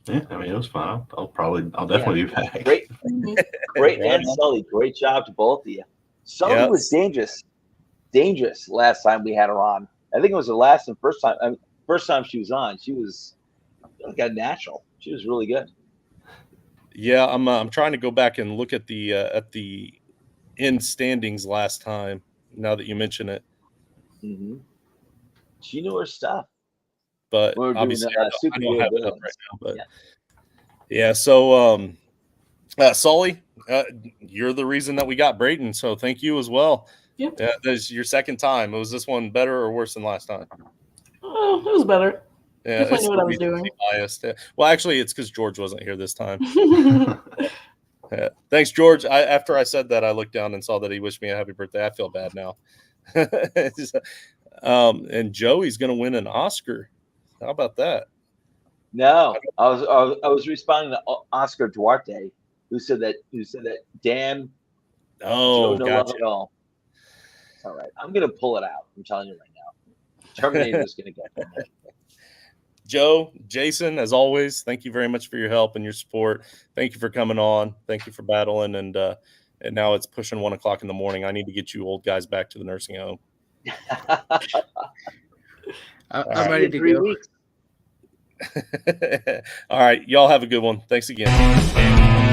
Yeah, I mean, it was fun. I'll definitely be back. Great, and Sully, great job to both of you. Sully was dangerous. dangerous last time we had her on. I think it was the last and first time. First time she was on, she was like a natural. She was really good. Yeah, I'm trying to go back and look at the end standings last time. Now that you mention it, Mm-hmm. She knew her stuff. but We were doing obviously I don't have it up right now. But yeah, so Sully, you're the reason that we got Brayton. So thank you as well. Yeah. This is your second time. Was this one better or worse than last time? Oh, it was better. Yeah, Definitely knew what I was doing. Biased. Well, actually, it's because George wasn't here this time. Yeah. Thanks, George. After I said that, I looked down and saw that he wished me a happy birthday. I feel bad now. And Joey's going to win an Oscar. How about that? No, I was responding to Oscar Duarte, who said that damn. Oh, no gotcha. love at all. It's all right. I'm gonna pull it out. I'm telling you right now. Terminator is gonna get me. Joe, Jason, as always, thank you very much for your help and your support. Thank you for coming on. Thank you for battling. And now it's pushing 1 o'clock in the morning. I need to get you old guys back to the nursing home. I'm ready to go. Weeks. All right. Y'all have a good one. Thanks again.